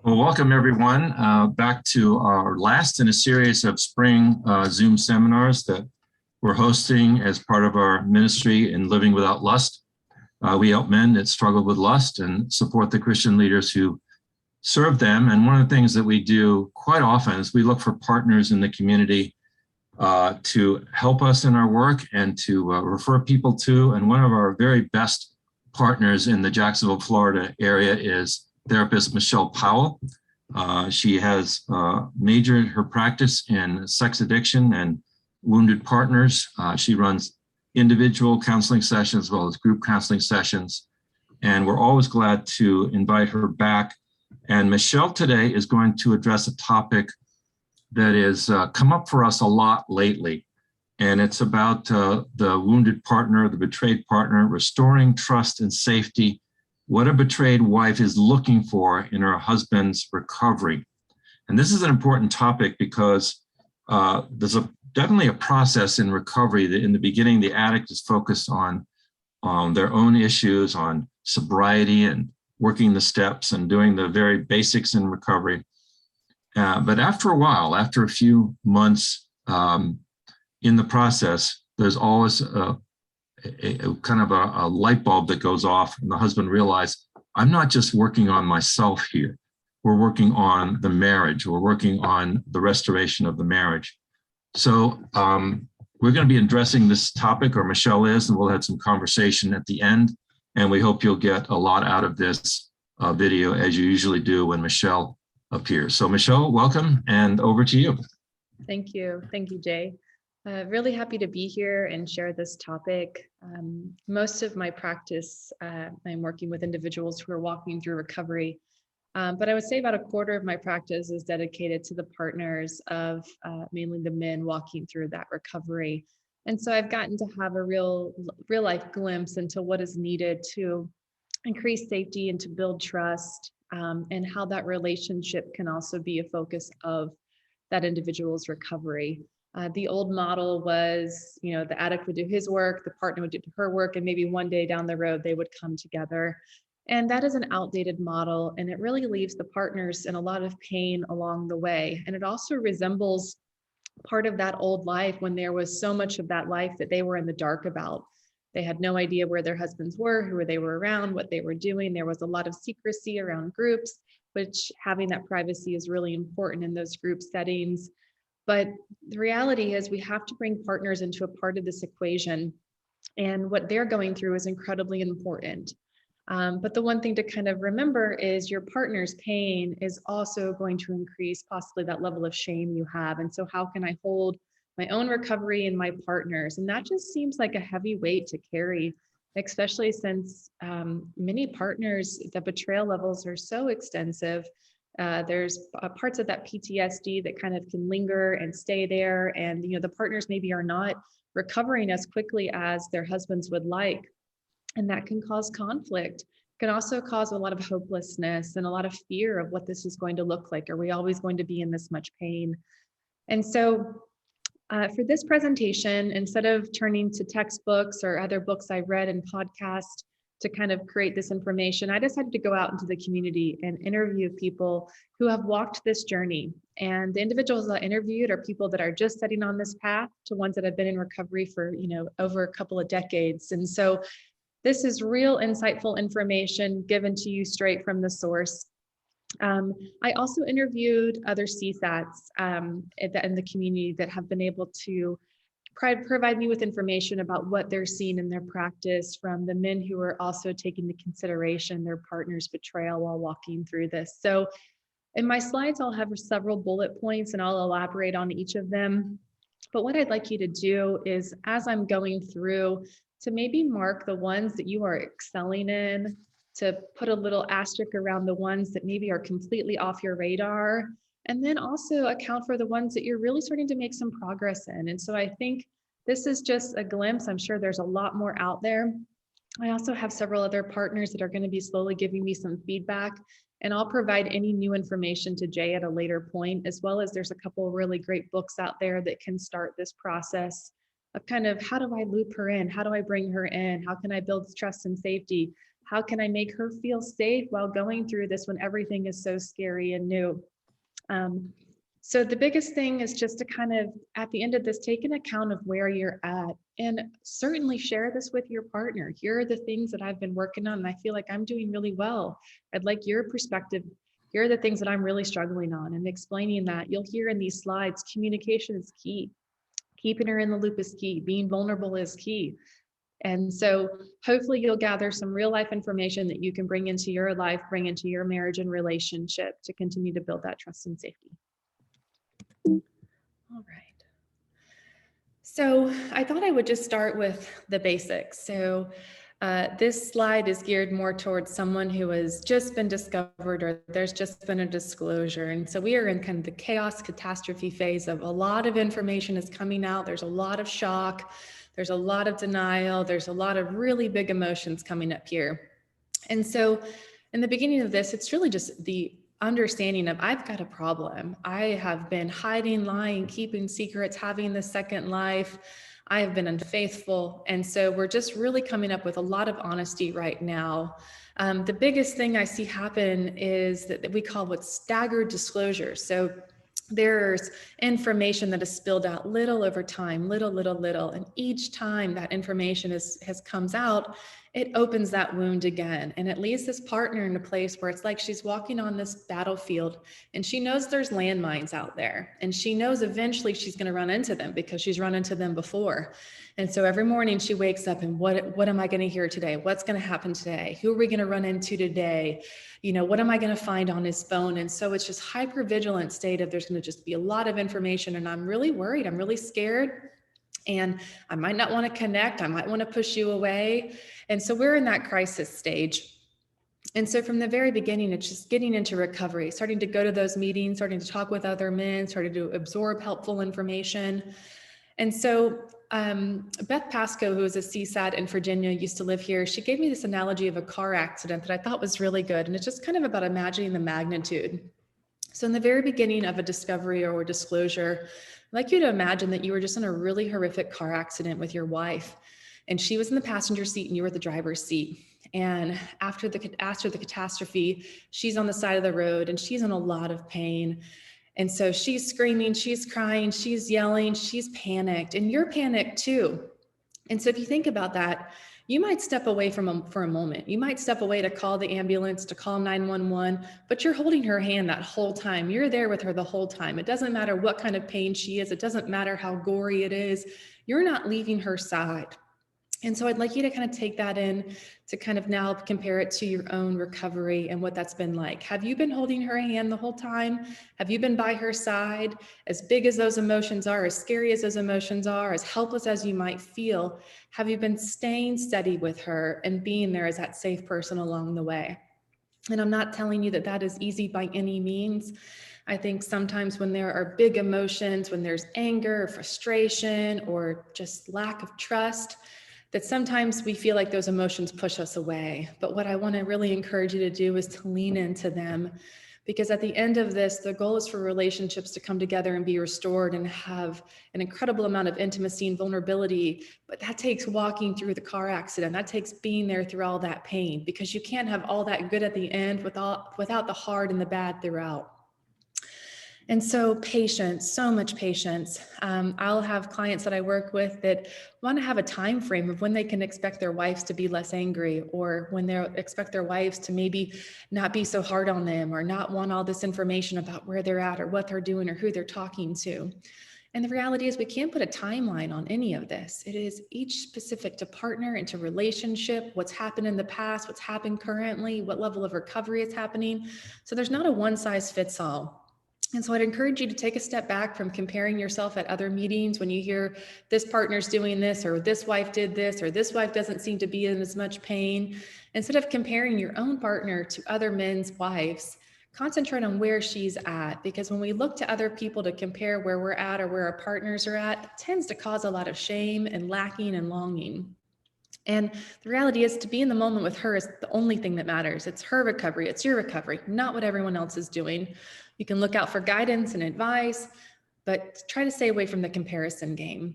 Well, welcome everyone back to our last in a series of spring Zoom seminars that we're hosting as part of our ministry in Living Without Lust. We help men that struggle with lust and support the Christian leaders who serve them. And one of the things that we do quite often is we look for partners in the community to help us in our work and to refer people to. And one of our very best partners in the Jacksonville, Florida area is therapist Michelle Powell. She has majored her practice in sex addiction and wounded partners. She runs individual counseling sessions as well as group counseling sessions. And we're always glad to invite her back. And Michelle today is going to address a topic that has come up for us a lot lately. And it's about the wounded partner, the betrayed partner, restoring trust and safety, what a betrayed wife is looking for in her husband's recovery. And this is an important topic because there's definitely a process in recovery that in the beginning, the addict is focused on their own issues, on sobriety and working the steps and doing the very basics in recovery. But after a while, after a few months in the process, there's always a kind of a light bulb that goes off, and the husband realizes, I'm not just working on myself here. We're working on the marriage. We're working on the restoration of the marriage. So we're going to be addressing this topic, or Michelle is, and we'll have some conversation at the end. And we hope you'll get a lot out of this video, as you usually do when Michelle appears. So Michelle, welcome, and over to you. Thank you. Thank you, Jay. Really happy to be here and share this topic. Most of my practice, I'm working with individuals who are walking through recovery, but I would say about a quarter of my practice is dedicated to the partners of mainly the men walking through that recovery. And so I've gotten to have a real life glimpse into what is needed to increase safety and to build trust, and how that relationship can also be a focus of that individual's recovery. The old model was, the addict would do his work, the partner would do her work, and maybe one day down the road, they would come together. And that is an outdated model, and it really leaves the partners in a lot of pain along the way. And it also resembles part of that old life when there was so much of that life that they were in the dark about. They had no idea where their husbands were, who they were around, what they were doing. There was a lot of secrecy around groups, which having that privacy is really important in those group settings. But the reality is we have to bring partners into a part of this equation, and what they're going through is incredibly important. But the one thing to kind of remember is your partner's pain is also going to increase possibly that level of shame you have. And so how can I hold my own recovery and my partner's? And that just seems like a heavy weight to carry, especially since many partners, the betrayal levels are so extensive. There's parts of that PTSD that kind of can linger and stay there. And, the partners maybe are not recovering as quickly as their husbands would like. And that can cause conflict, can also cause a lot of hopelessness and a lot of fear of what this is going to look like. Are we always going to be in this much pain? And so for this presentation, instead of turning to textbooks or other books I read and podcasts to kind of create this information, I decided to go out into the community and interview people who have walked this journey. And the individuals I interviewed are people that are just setting on this path to ones that have been in recovery for, over a couple of decades. And so this is real insightful information given to you straight from the source. I also interviewed other CSATs in the community that have been able to provide me with information about what they're seeing in their practice from the men who are also taking into consideration their partner's betrayal while walking through this. So in my slides, I'll have several bullet points and I'll elaborate on each of them. But what I'd like you to do is, as I'm going through, to maybe mark the ones that you are excelling in, to put a little asterisk around the ones that maybe are completely off your radar, and then also account for the ones that you're really starting to make some progress in. And so I think this is just a glimpse. I'm sure there's a lot more out there. I also have several other partners that are going to be slowly giving me some feedback, and I'll provide any new information to Jay at a later point, as well as there's a couple of really great books out there that can start this process of kind of, how do I loop her in? How do I bring her in? How can I build trust and safety? How can I make her feel safe while going through this when everything is so scary and new? So the biggest thing is just to kind of, at the end of this, take an account of where you're at, and certainly share this with your partner. Here are the things that I've been working on and I feel like I'm doing really well. I'd like your perspective. Here are the things that I'm really struggling on, and explaining that. You'll hear in these slides, communication is key. Keeping her in the loop is key. Being vulnerable is key. And so hopefully you'll gather some real life information that you can bring into your life, bring into your marriage and relationship to continue to build that trust and safety. All right. So I thought I would just start with the basics. So this slide is geared more towards someone who has just been discovered, or there's just been a disclosure. And so we are in kind of the chaos catastrophe phase of a lot of information is coming out. There's a lot of shock. There's a lot of denial. There's a lot of really big emotions coming up here. And so in the beginning of this, it's really just the understanding of, I've got a problem. I have been hiding, lying, keeping secrets, having the second life. I have been unfaithful. And so we're just really coming up with a lot of honesty right now. The biggest thing I see happen is that we call what's staggered disclosure. So there's information that is spilled out little over time, little. And each time that information comes out, it opens that wound again. And it leaves this partner in a place where it's like she's walking on this battlefield and she knows there's landmines out there. And she knows eventually she's going to run into them because she's run into them before. And so every morning she wakes up and what am I going to hear today? What's going to happen today? Who are we going to run into today? You know, what am I going to find on his phone? And so it's just hypervigilant state of there's going to just be a lot of information. And I'm really worried. I'm really scared. And I might not want to connect. I might want to push you away. And so we're in that crisis stage. And so from the very beginning, it's just getting into recovery, starting to go to those meetings, starting to talk with other men, starting to absorb helpful information. And so Beth Pasco, who is a CSAT in Virginia, used to live here. She gave me this analogy of a car accident that I thought was really good. And it's just kind of about imagining the magnitude. So in the very beginning of a discovery or disclosure, I'd like you to imagine that you were just in a really horrific car accident with your wife, and she was in the passenger seat and you were the driver's seat. And after the catastrophe, she's on the side of the road and she's in a lot of pain. And so she's screaming, she's crying, she's yelling, she's panicked, and you're panicked too. And so if you think about that, you might step away for a moment. You might step away to call the ambulance, to call 911, but you're holding her hand that whole time. You're there with her the whole time. It doesn't matter what kind of pain she is. It doesn't matter how gory it is. You're not leaving her side. And so I'd like you to kind of take that in to kind of now compare it to your own recovery and what that's been like. Have you been holding her hand the whole time? Have you been by her side? As big as those emotions are, as scary as those emotions are, as helpless as you might feel, have you been staying steady with her and being there as that safe person along the way? And I'm not telling you that that is easy by any means. I think sometimes when there are big emotions, when there's anger, frustration, or just lack of trust, that sometimes we feel like those emotions push us away. But what I want to really encourage you to do is to lean into them, because at the end of this, the goal is for relationships to come together and be restored and have an incredible amount of intimacy and vulnerability. But that takes walking through the car accident. That takes being there through all that pain, because you can't have all that good at the end without the hard and the bad throughout. And so patience, so much patience. I'll have clients that I work with that want to have a time frame of when they can expect their wives to be less angry, or when they expect their wives to maybe not be so hard on them, or not want all this information about where they're at or what they're doing or who they're talking to. And the reality is we can't put a timeline on any of this. It is each specific to partner and to relationship, what's happened in the past, what's happened currently, what level of recovery is happening. So there's not a one size fits all. And so I'd encourage you to take a step back from comparing yourself at other meetings when you hear this partner's doing this, or this wife did this, or this wife doesn't seem to be in as much pain. Instead of comparing your own partner to other men's wives, concentrate on where she's at, because when we look to other people to compare where we're at or where our partners are at, it tends to cause a lot of shame and lacking and longing. And the reality is, to be in the moment with her is the only thing that matters. It's her recovery, it's your recovery, not what everyone else is doing. You can look out for guidance and advice, but try to stay away from the comparison game.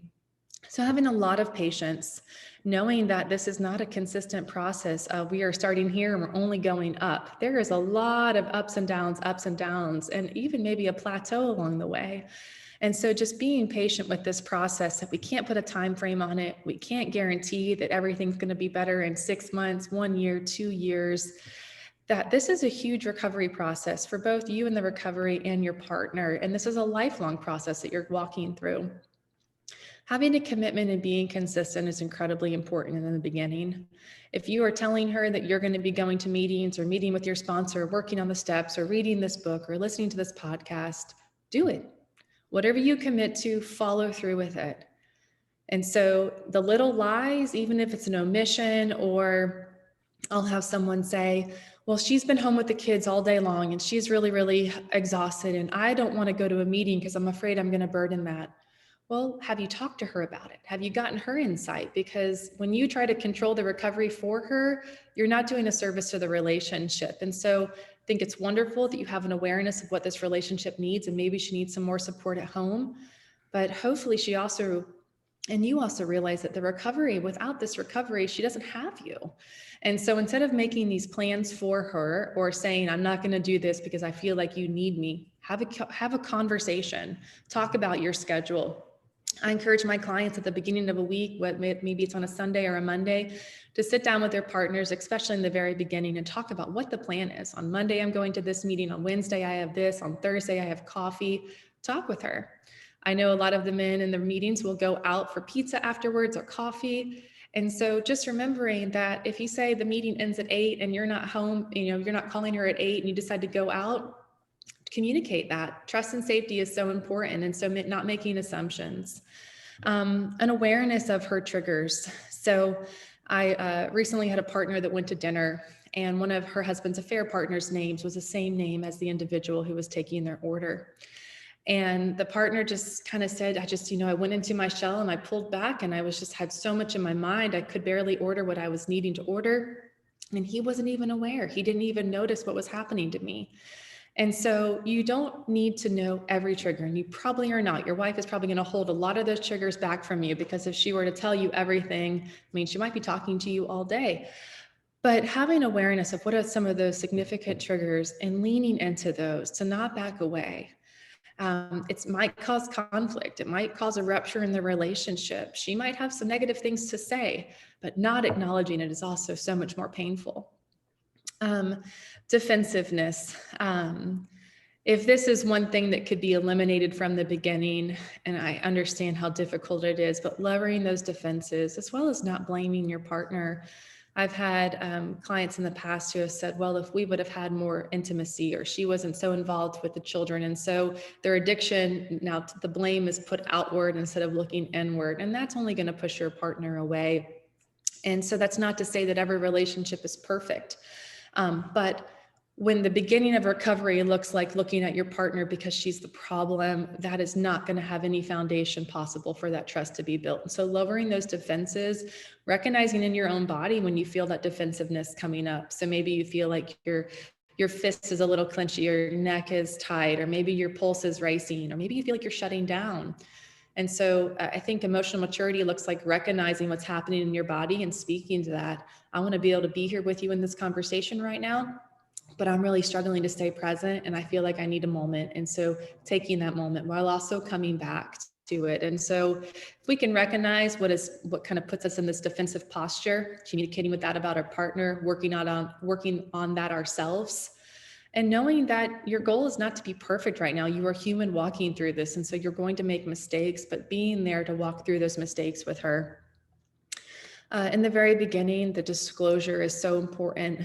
So having a lot of patience. knowing that this is not a consistent process. We are starting here and we're only going up. There is a lot of ups and downs, and even maybe a plateau along the way. And so just being patient with this process, that we can't put a time frame on it. We can't guarantee that everything's going to be better in 6 months, 1 year, 2 years. That this is a huge recovery process for both you and the recovery and your partner. And this is a lifelong process that you're walking through. Having a commitment and being consistent is incredibly important in the beginning. If you are telling her that you're going to be going to meetings or meeting with your sponsor, working on the steps or reading this book or listening to this podcast, do it. Whatever you commit to, follow through with it. And so the little lies, even if it's an omission, or I'll have someone say, well, she's been home with the kids all day long and she's really, really exhausted, and I don't want to go to a meeting because I'm afraid I'm going to burden that. Well, have you talked to her about it? Have you gotten her insight? Because when you try to control the recovery for her, you're not doing a service to the relationship. And so I think it's wonderful that you have an awareness of what this relationship needs, and maybe she needs some more support at home. But hopefully she also, and you also realize that the recovery, without this recovery, she doesn't have you. And so instead of making these plans for her or saying, I'm not going to do this because I feel like you need me, have a conversation, talk about your schedule. I encourage my clients at the beginning of a week, maybe it's on a Sunday or a Monday, to sit down with their partners, especially in the very beginning, and talk about what the plan is. On Monday, I'm going to this meeting. On Wednesday, I have this. On Thursday, I have coffee. Talk with her. I know a lot of the men in the meetings will go out for pizza afterwards or coffee. And so just remembering that if you say the meeting ends at 8 and you're not home, you're not calling her at 8 and you decide to go out, communicate that. Trust and safety is so important. And so not making assumptions. An awareness of her triggers. So I recently had a partner that went to dinner, and one of her husband's affair partner's names was the same name as the individual who was taking their order. And the partner just kind of said, I went into my shell and I pulled back, and I had so much in my mind. I could barely order what I was needing to order. And he wasn't even aware. He didn't even notice what was happening to me. And so you don't need to know every trigger, and you probably are not. Your wife is probably going to hold a lot of those triggers back from you, because if she were to tell you everything, she might be talking to you all day. But having awareness of what are some of those significant triggers and leaning into those to not back away. It might cause conflict. It might cause a rupture in the relationship. She might have some negative things to say, but not acknowledging it is also so much more painful. Defensiveness. If this is one thing that could be eliminated from the beginning, and I understand how difficult it is, but lowering those defenses, as well as not blaming your partner. I've had clients in the past who have said, well, if we would have had more intimacy, or she wasn't so involved with the children. And so their addiction, now the blame is put outward instead of looking inward. And that's only going to push your partner away. And so that's not to say that every relationship is perfect. But when the beginning of recovery looks like looking at your partner because she's the problem, that is not going to have any foundation possible for that trust to be built. And so lowering those defenses, recognizing in your own body when you feel that defensiveness coming up. So maybe you feel like your fist is a little clenchy, your neck is tight, or maybe your pulse is racing, or maybe you feel like you're shutting down. And so I think emotional maturity looks like recognizing what's happening in your body and speaking to that. I want to be able to be here with you in this conversation right now, but I'm really struggling to stay present, and I feel like I need a moment. And so taking that moment while also coming back to it. And so if we can recognize what kind of puts us in this defensive posture, communicating with that about our partner, working on that ourselves, and knowing that your goal is not to be perfect right now. You are human walking through this. And so you're going to make mistakes, but being there to walk through those mistakes with her. In the very beginning, the disclosure is so important.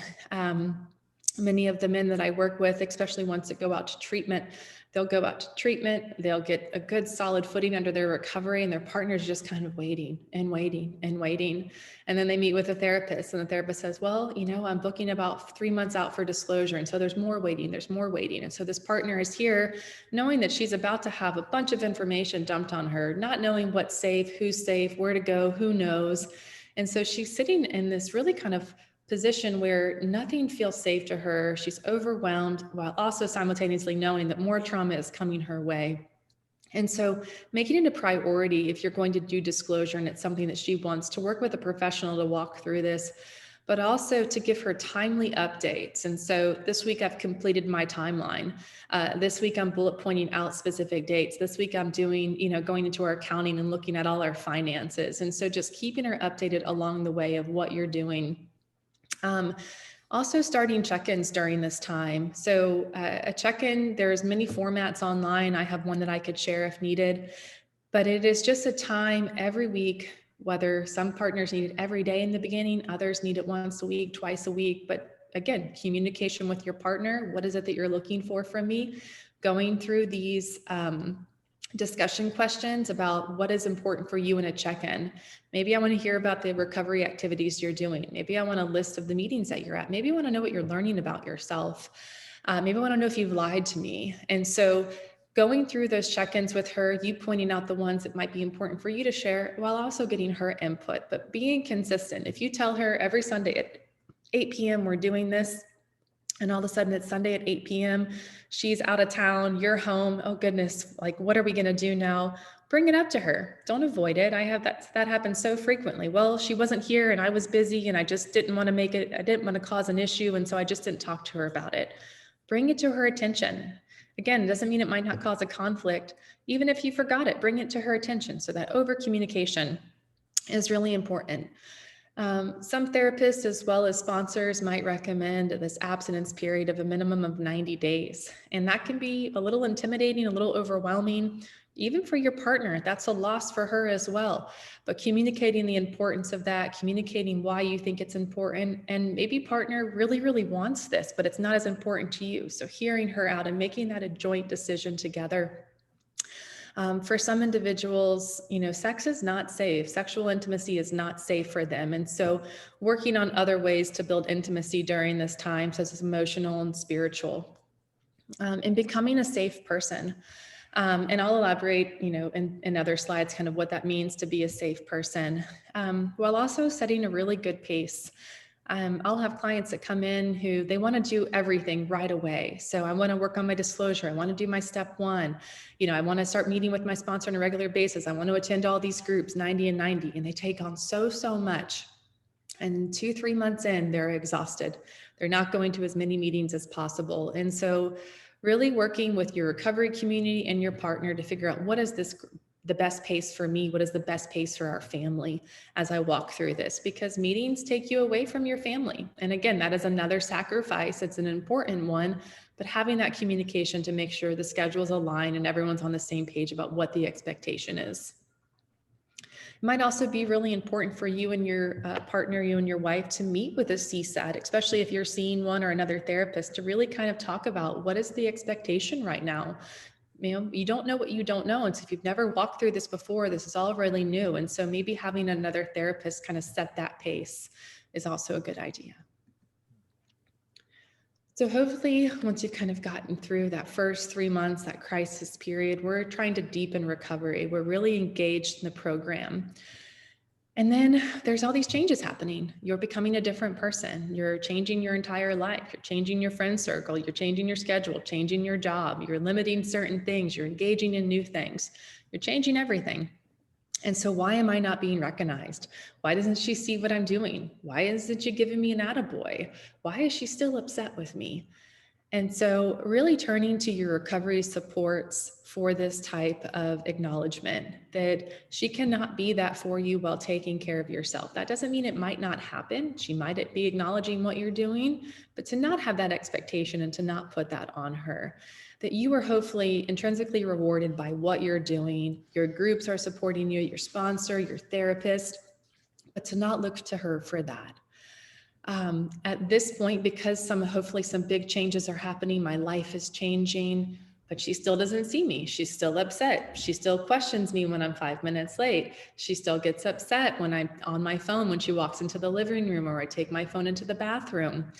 Many of the men that I work with, especially ones that go out to treatment, they'll go out to treatment, they'll get a good solid footing under their recovery, and their partner's just kind of waiting and waiting and waiting. And then they meet with a therapist, and the therapist says, well, I'm booking about 3 months out for disclosure. And so there's more waiting. And so this partner is here knowing that she's about to have a bunch of information dumped on her, not knowing what's safe, who's safe, where to go, who knows. And so she's sitting in this really kind of position where nothing feels safe to her. She's overwhelmed, while also simultaneously knowing that more trauma is coming her way. And so making it a priority if you're going to do disclosure and it's something that she wants, to work with a professional to walk through this, but also to give her timely updates. And so this week I've completed my timeline. This week I'm bullet pointing out specific dates. This week I'm doing, going into our accounting and looking at all our finances. And so just keeping her updated along the way of what you're doing. Also starting check-ins during this time. So a check-in, there's many formats online. I have one that I could share if needed, but it is just a time every week, whether some partners need it every day in the beginning, others need it once a week, twice a week. But again, communication with your partner. What is it that you're looking for from me? Going through these discussion questions about what is important for you in a check-in. Maybe I want to hear about the recovery activities you're doing. Maybe I want a list of the meetings that you're at. Maybe I want to know what you're learning about yourself. Maybe I want to know if you've lied to me. And so going through those check-ins with her, you pointing out the ones that might be important for you to share while also getting her input, but being consistent. If you tell her every Sunday at 8 p.m. we're doing this, and all of a sudden it's Sunday at 8 p.m. she's out of town, you're home. Oh goodness, like what are we going to do now? Bring it up to her. Don't avoid it. I have that happens so frequently. Well, she wasn't here and I was busy and I just didn't want to make it. I didn't want to cause an issue. And so I just didn't talk to her about it. Bring it to her attention. Again, it doesn't mean it might not cause a conflict. Even if you forgot it, bring it to her attention. So that over communication is really important. Some therapists as well as sponsors might recommend this abstinence period of a minimum of 90 days. And that can be a little intimidating, a little overwhelming, even for your partner. That's a loss for her as well. But communicating the importance of that, communicating why you think it's important, and maybe partner really, really wants this, but it's not as important to you. So hearing her out and making that a joint decision together. For some individuals, sex is not safe. Sexual intimacy is not safe for them. And so working on other ways to build intimacy during this time, such as emotional and spiritual, and becoming a safe person. And I'll elaborate, in other slides, kind of what that means to be a safe person, while also setting a really good pace. I'll have clients that come in who they want to do everything right away. So I want to work on my disclosure. I want to do my step 1. I want to start meeting with my sponsor on a regular basis. I want to attend all these groups, 90 and 90, and they take on so much. And 2-3 months in, they're exhausted. They're not going to as many meetings as possible. And so really working with your recovery community and your partner to figure out what is the best pace for me, what is the best pace for our family as I walk through this, because meetings take you away from your family. And again, that is another sacrifice. It's an important one, but having that communication to make sure the schedules align and everyone's on the same page about what the expectation is. It might also be really important for you and your partner, you and your wife, to meet with a CSAT, especially if you're seeing one or another therapist, to really kind of talk about what is the expectation right now. You don't know what you don't know. And so if you've never walked through this before, this is all really new. And so maybe having another therapist kind of set that pace is also a good idea. So hopefully once you've kind of gotten through that first 3 months, that crisis period, we're trying to deepen recovery. We're really engaged in the program. And then there's all these changes happening. You're becoming a different person. You're changing your entire life. You're changing your friend circle. You're changing your schedule, changing your job. You're limiting certain things. You're engaging in new things. You're changing everything. And so why am I not being recognized? Why doesn't she see what I'm doing? Why isn't she giving me an attaboy? Why is she still upset with me? And so really turning to your recovery supports for this type of acknowledgement that she cannot be that for you while taking care of yourself. That doesn't mean it might not happen. She might be acknowledging what you're doing, but to not have that expectation and to not put that on her, that you are hopefully intrinsically rewarded by what you're doing. Your groups are supporting you, your sponsor, your therapist, but to not look to her for that. At this point, because hopefully some big changes are happening, my life is changing, but she still doesn't see me. She's still upset. She still questions me when I'm 5 minutes late. She still gets upset when I'm on my phone, when she walks into the living room, or I take my phone into the bathroom.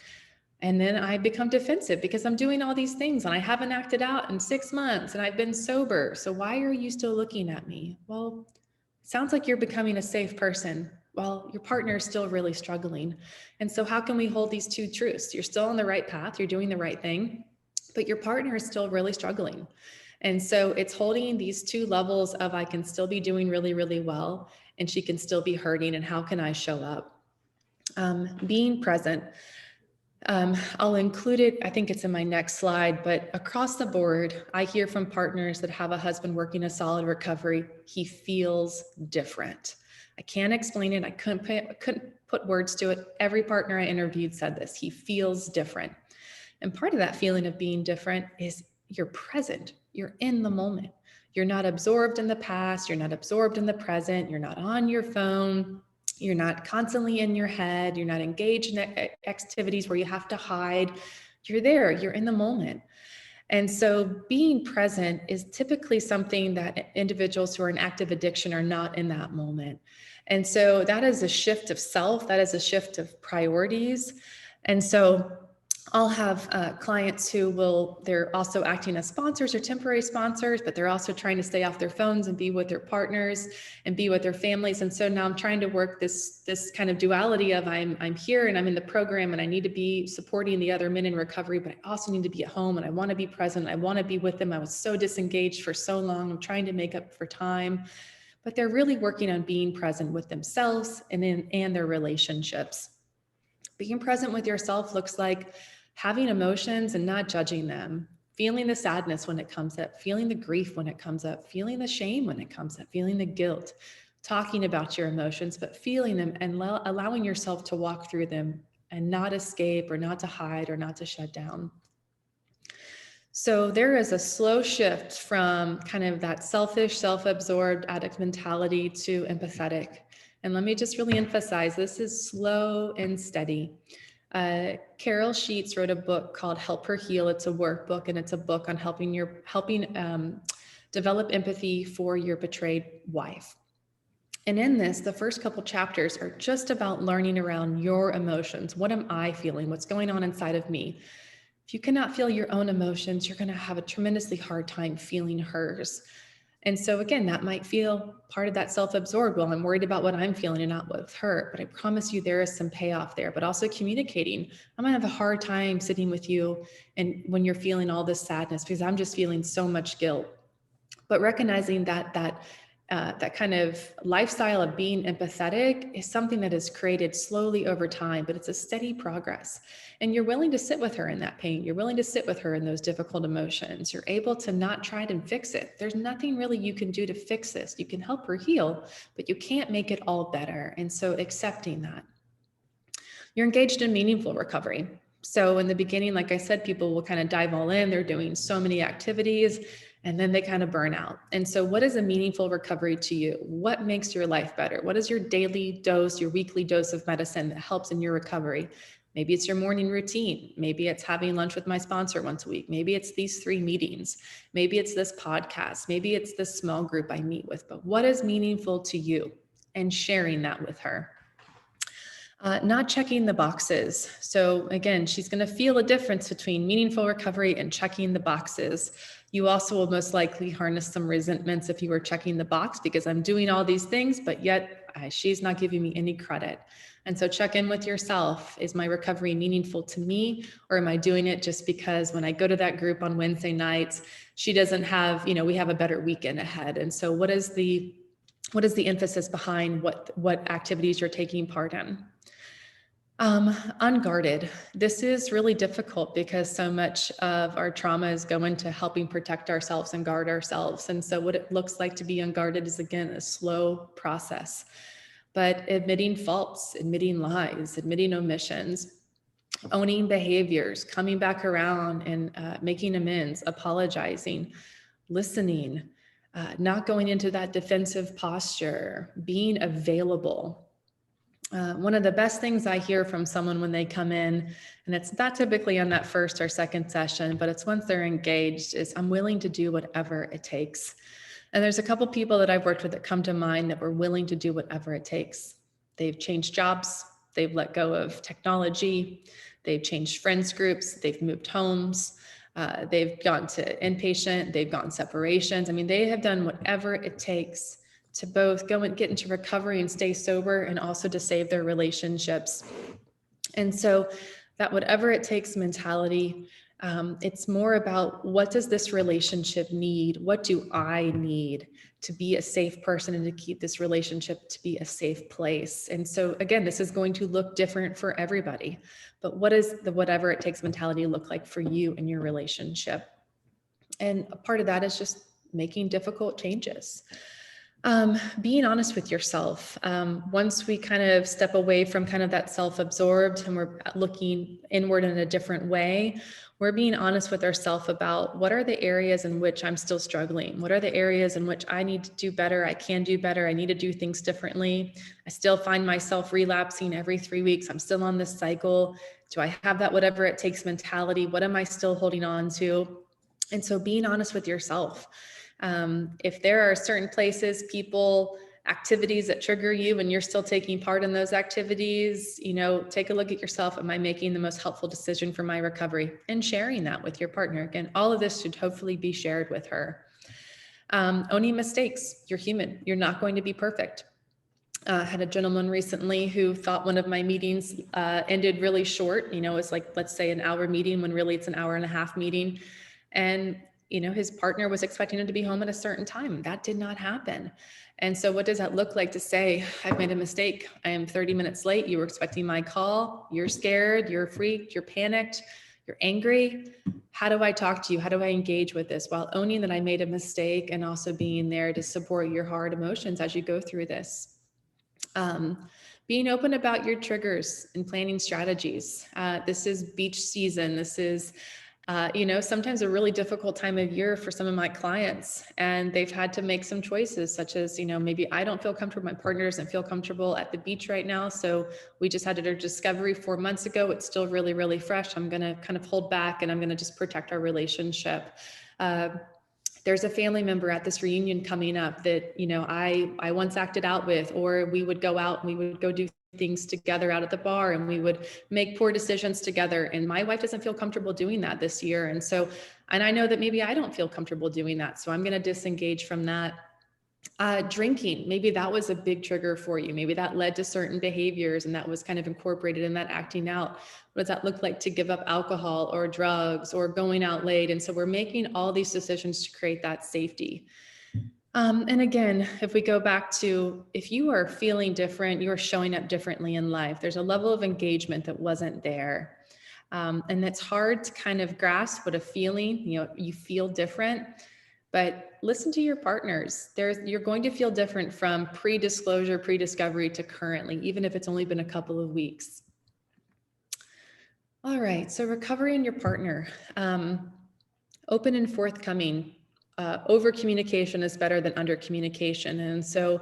And then I become defensive because I'm doing all these things and I haven't acted out in 6 months and I've been sober. So why are you still looking at me? Well, it sounds like you're becoming a safe person. Well, your partner is still really struggling. And so how can we hold these two truths? You're still on the right path, you're doing the right thing, but your partner is still really struggling. And so it's holding these two levels of I can still be doing really, really well, and she can still be hurting, and how can I show up? Being present. I'll include it, I think it's in my next slide, but across the board, I hear from partners that have a husband working a solid recovery, he feels different. I can't explain it. I couldn't put words to it. Every partner I interviewed said this, he feels different. And part of that feeling of being different is you're present, you're in the moment. You're not absorbed in the past, you're not absorbed in the present, you're not on your phone, you're not constantly in your head, you're not engaged in activities where you have to hide. You're there, you're in the moment. And so being present is typically something that individuals who are in active addiction are not in that moment. And so that is a shift of self, that is a shift of priorities. And so I'll have clients who they're also acting as sponsors or temporary sponsors, but they're also trying to stay off their phones and be with their partners and be with their families. And so now I'm trying to work this kind of duality of I'm here and I'm in the program and I need to be supporting the other men in recovery, but I also need to be at home and I want to be present. I want to be with them. I was so disengaged for so long. I'm trying to make up for time, but they're really working on being present with themselves and their relationships. Being present with yourself looks like having emotions and not judging them, feeling the sadness when it comes up, feeling the grief when it comes up, feeling the shame when it comes up, feeling the guilt, talking about your emotions, but feeling them and allowing yourself to walk through them and not escape or not to hide or not to shut down. So there is a slow shift from kind of that selfish, self-absorbed addict mentality to empathetic. And let me just really emphasize, this is slow and steady. Carol Sheets wrote a book called Help Her Heal. It's a workbook, and it's a book on helping develop empathy for your betrayed wife. And in this, the first couple chapters are just about learning around your emotions. What am I feeling? What's going on inside of me? If you cannot feel your own emotions, you're going to have a tremendously hard time feeling hers. And so again, that might feel part of that self-absorbed. Well, I'm worried about what I'm feeling and not with her, but I promise you there is some payoff there, but also communicating. I'm gonna have a hard time sitting with you and when you're feeling all this sadness because I'm just feeling so much guilt. But recognizing that kind of lifestyle of being empathetic is something that is created slowly over time, but it's a steady progress. And you're willing to sit with her in that pain. You're willing to sit with her in those difficult emotions. You're able to not try to fix it. There's nothing really you can do to fix this. You can help her heal, but you can't make it all better. And so accepting that. You're engaged in meaningful recovery. So in the beginning, like I said, people will kind of dive all in. They're doing so many activities and then they kind of burn out. And so what is a meaningful recovery to you? What makes your life better? What is your daily dose, your weekly dose of medicine that helps in your recovery? Maybe it's your morning routine. Maybe it's having lunch with my sponsor once a week. Maybe it's these 3 meetings. Maybe it's this podcast. Maybe it's this small group I meet with, but what is meaningful to you? And sharing that with her. Not checking the boxes. So again, she's going to feel a difference between meaningful recovery and checking the boxes. You also will most likely harness some resentments if you were checking the box because I'm doing all these things, but yet she's not giving me any credit. And so check in with yourself. Is my recovery meaningful to me? Or am I doing it just because when I go to that group on Wednesday nights, she doesn't have, we have a better weekend ahead. And so what is the emphasis behind what activities you're taking part in? Unguarded. This is really difficult because so much of our trauma is going to helping protect ourselves and guard ourselves. And so what it looks like to be unguarded is, again, a slow process, but admitting faults, admitting lies, admitting omissions, owning behaviors, coming back around and making amends, apologizing, listening, not going into that defensive posture, being available. One of the best things I hear from someone when they come in, and it's not typically on that first or second session, but it's once they're engaged, is I'm willing to do whatever it takes. And there's a couple people that I've worked with that come to mind that were willing to do whatever it takes. They've changed jobs, they've let go of technology, they've changed friends groups, they've moved homes, they've gone to inpatient, they've gone separations. I mean, they have done whatever it takes to both go and get into recovery and stay sober and also to save their relationships. And so that whatever it takes mentality It's more about, what does this relationship need? What do I need to be a safe person and to keep this relationship to be a safe place? And so again, this is going to look different for everybody, but what does the whatever it takes mentality look like for you and your relationship? And a part of that is just making difficult changes. Being honest with yourself. Once we kind of step away from kind of that self-absorbed and we're looking inward in a different way, we're being honest with ourselves about, what are the areas in which I'm still struggling? What are the areas in which I need to do better? I can do better. I need to do things differently. I still find myself relapsing every 3 weeks. I'm still on this cycle. Do I have that whatever it takes mentality? What am I still holding on to? And so being honest with yourself. If there are certain places, people, activities that trigger you and you're still taking part in those activities, take a look at yourself. Am I making the most helpful decision for my recovery? And sharing that with your partner. Again, all of this should hopefully be shared with her. Owning mistakes. You're human. You're not going to be perfect. Had a gentleman recently who thought one of my meetings ended really short. It was like, let's say, an hour meeting when really it's an hour and a half meeting. And his partner was expecting him to be home at a certain time. That did not happen. And so what does that look like to say, I've made a mistake. I am 30 minutes late. You were expecting my call. You're scared. You're freaked. You're panicked. You're angry. How do I talk to you? How do I engage with this while owning that I made a mistake and also being there to support your hard emotions as you go through this? Being open about your triggers and planning strategies. This is beach season. This is sometimes a really difficult time of year for some of my clients, and they've had to make some choices such as, maybe I don't feel comfortable, my partner doesn't feel comfortable at the beach right now. So we just had a discovery 4 months ago. It's still really, really fresh. I'm going to kind of hold back and I'm going to just protect our relationship. There's a family member at this reunion coming up that, I once acted out with, or we would go out and we would go do things together out at the bar and we would make poor decisions together. And my wife doesn't feel comfortable doing that this year. And I know that maybe I don't feel comfortable doing that. So I'm going to disengage from that. Drinking, maybe that was a big trigger for you. Maybe that led to certain behaviors and that was kind of incorporated in that acting out. What does that look like to give up alcohol or drugs or going out late? And so we're making all these decisions to create that safety. And again, if we go back to, if you are feeling different, you're showing up differently in life, there's a level of engagement that wasn't there. And it's hard to kind of grasp what a feeling, you feel different, but listen to your partners. You're going to feel different from pre-disclosure, pre-discovery to currently, even if it's only been a couple of weeks. All right, so recovery in your partner, open and forthcoming. Over communication is better than under communication. And so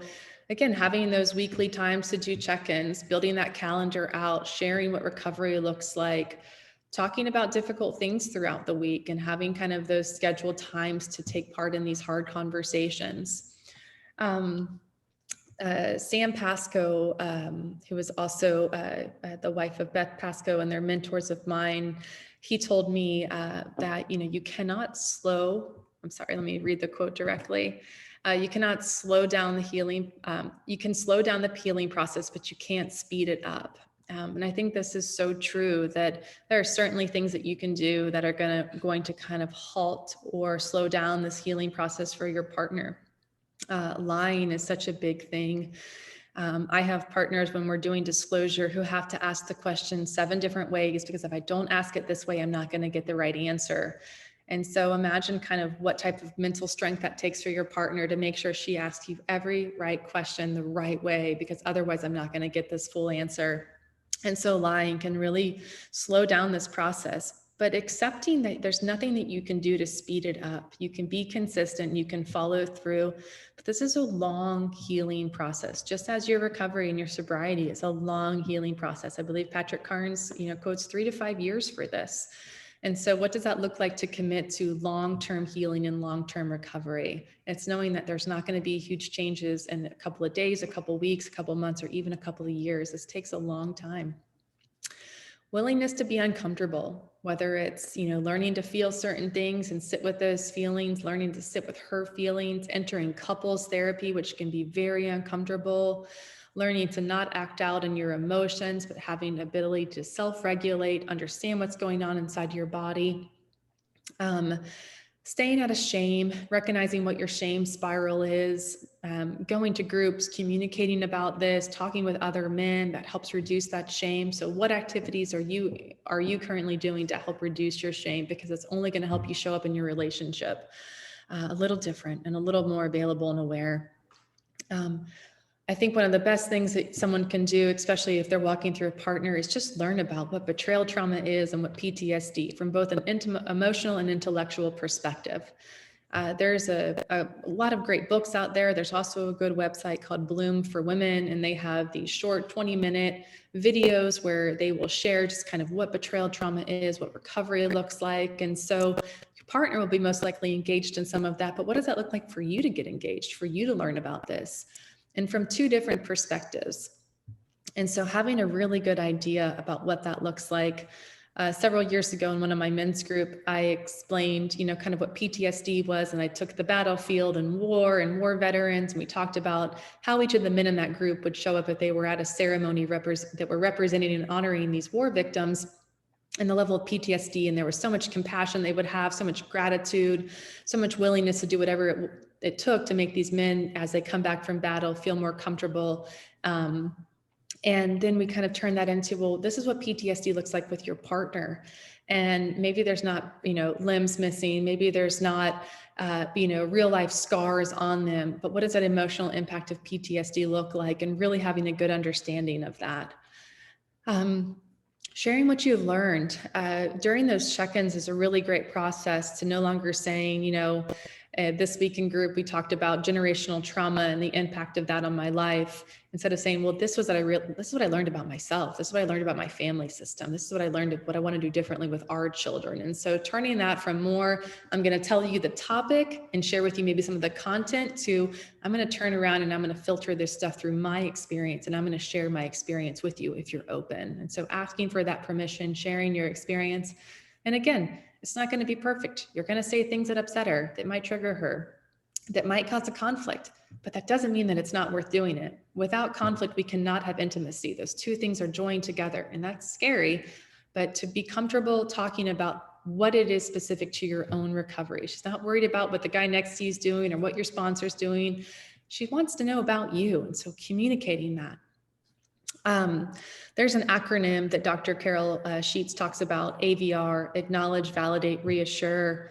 again, having those weekly times to do check-ins, building that calendar out, sharing what recovery looks like, talking about difficult things throughout the week and having kind of those scheduled times to take part in these hard conversations. Sam Pasco, who was also the wife of Beth Pasco and they're mentors of mine, he told me that, you cannot I'm sorry, let me read the quote directly. You cannot slow down the healing. You can slow down the healing process, but you can't speed it up. And I think this is so true, that there are certainly things that you can do that are going to kind of halt or slow down this healing process for your partner. Lying is such a big thing. I have partners when we're doing disclosure who have to ask the question 7 different ways, because if I don't ask it this way, I'm not going to get the right answer. And so imagine kind of what type of mental strength that takes for your partner to make sure she asks you every right question the right way, because otherwise I'm not going to get this full answer. And so lying can really slow down this process, but accepting that there's nothing that you can do to speed it up. You can be consistent, you can follow through, but this is a long healing process, just as your recovery and your sobriety is a long healing process. I believe Patrick Carnes, quotes 3 to 5 years for this. And so what does that look like to commit to long-term healing and long-term recovery? It's knowing that there's not going to be huge changes in a couple of days, a couple of weeks, a couple of months, or even a couple of years. This takes a long time. Willingness to be uncomfortable, whether it's, learning to feel certain things and sit with those feelings, learning to sit with her feelings, entering couples therapy, which can be very uncomfortable, learning to not act out in your emotions, but having the ability to self-regulate, understand what's going on inside your body. Staying out of shame, recognizing what your shame spiral is, going to groups, communicating about this, talking with other men, that helps reduce that shame. So what activities are you currently doing to help reduce your shame? Because it's only going to help you show up in your relationship a little different and a little more available and aware. I think one of the best things that someone can do, especially if they're walking through a partner, is just learn about what betrayal trauma is and what PTSD from both an emotional and intellectual perspective. There's a lot of great books out there. There's also a good website called Bloom for Women, and they have these short 20-minute videos where they will share just kind of what betrayal trauma is, what recovery looks like. And so your partner will be most likely engaged in some of that, but what does that look like for you to get engaged, for you to learn about this? And from two different perspectives. And so having a really good idea about what that looks like. Several years ago in one of my men's group, I explained, kind of what PTSD was, and I took the battlefield and war veterans, and we talked about how each of the men in that group would show up if they were at a ceremony that were representing and honoring these war victims, and the level of PTSD, and there was so much compassion they would have, so much gratitude, so much willingness to do whatever it took to make these men, as they come back from battle, feel more comfortable. And then we kind of turn that into, well, this is what PTSD looks like with your partner. And maybe there's not, limbs missing, maybe there's not, real life scars on them, but what does that emotional impact of PTSD look like? And really having a good understanding of that. Sharing what you've learned during those check-ins is a really great process to no longer saying, this week in group, we talked about generational trauma and the impact of that on my life. Instead of saying, well, this is what I learned about myself. This is what I learned about my family system. This is what I learned, what I want to do differently with our children. And so turning that from more, I'm going to tell you the topic and share with you maybe some of the content, to I'm going to turn around and I'm going to filter this stuff through my experience, and I'm going to share my experience with you if you're open. And so asking for that permission, sharing your experience. And again, it's not going to be perfect. You're going to say things that upset her, that might trigger her, that might cause a conflict, but that doesn't mean that it's not worth doing it. Without conflict, we cannot have intimacy. Those two things are joined together, and that's scary. But to be comfortable talking about what it is specific to your own recovery. She's not worried about what the guy next to you is doing or what your sponsor's doing. She wants to know about you. And so communicating that. There's an acronym that Dr. Carol Sheets talks about, AVR: acknowledge, validate, reassure,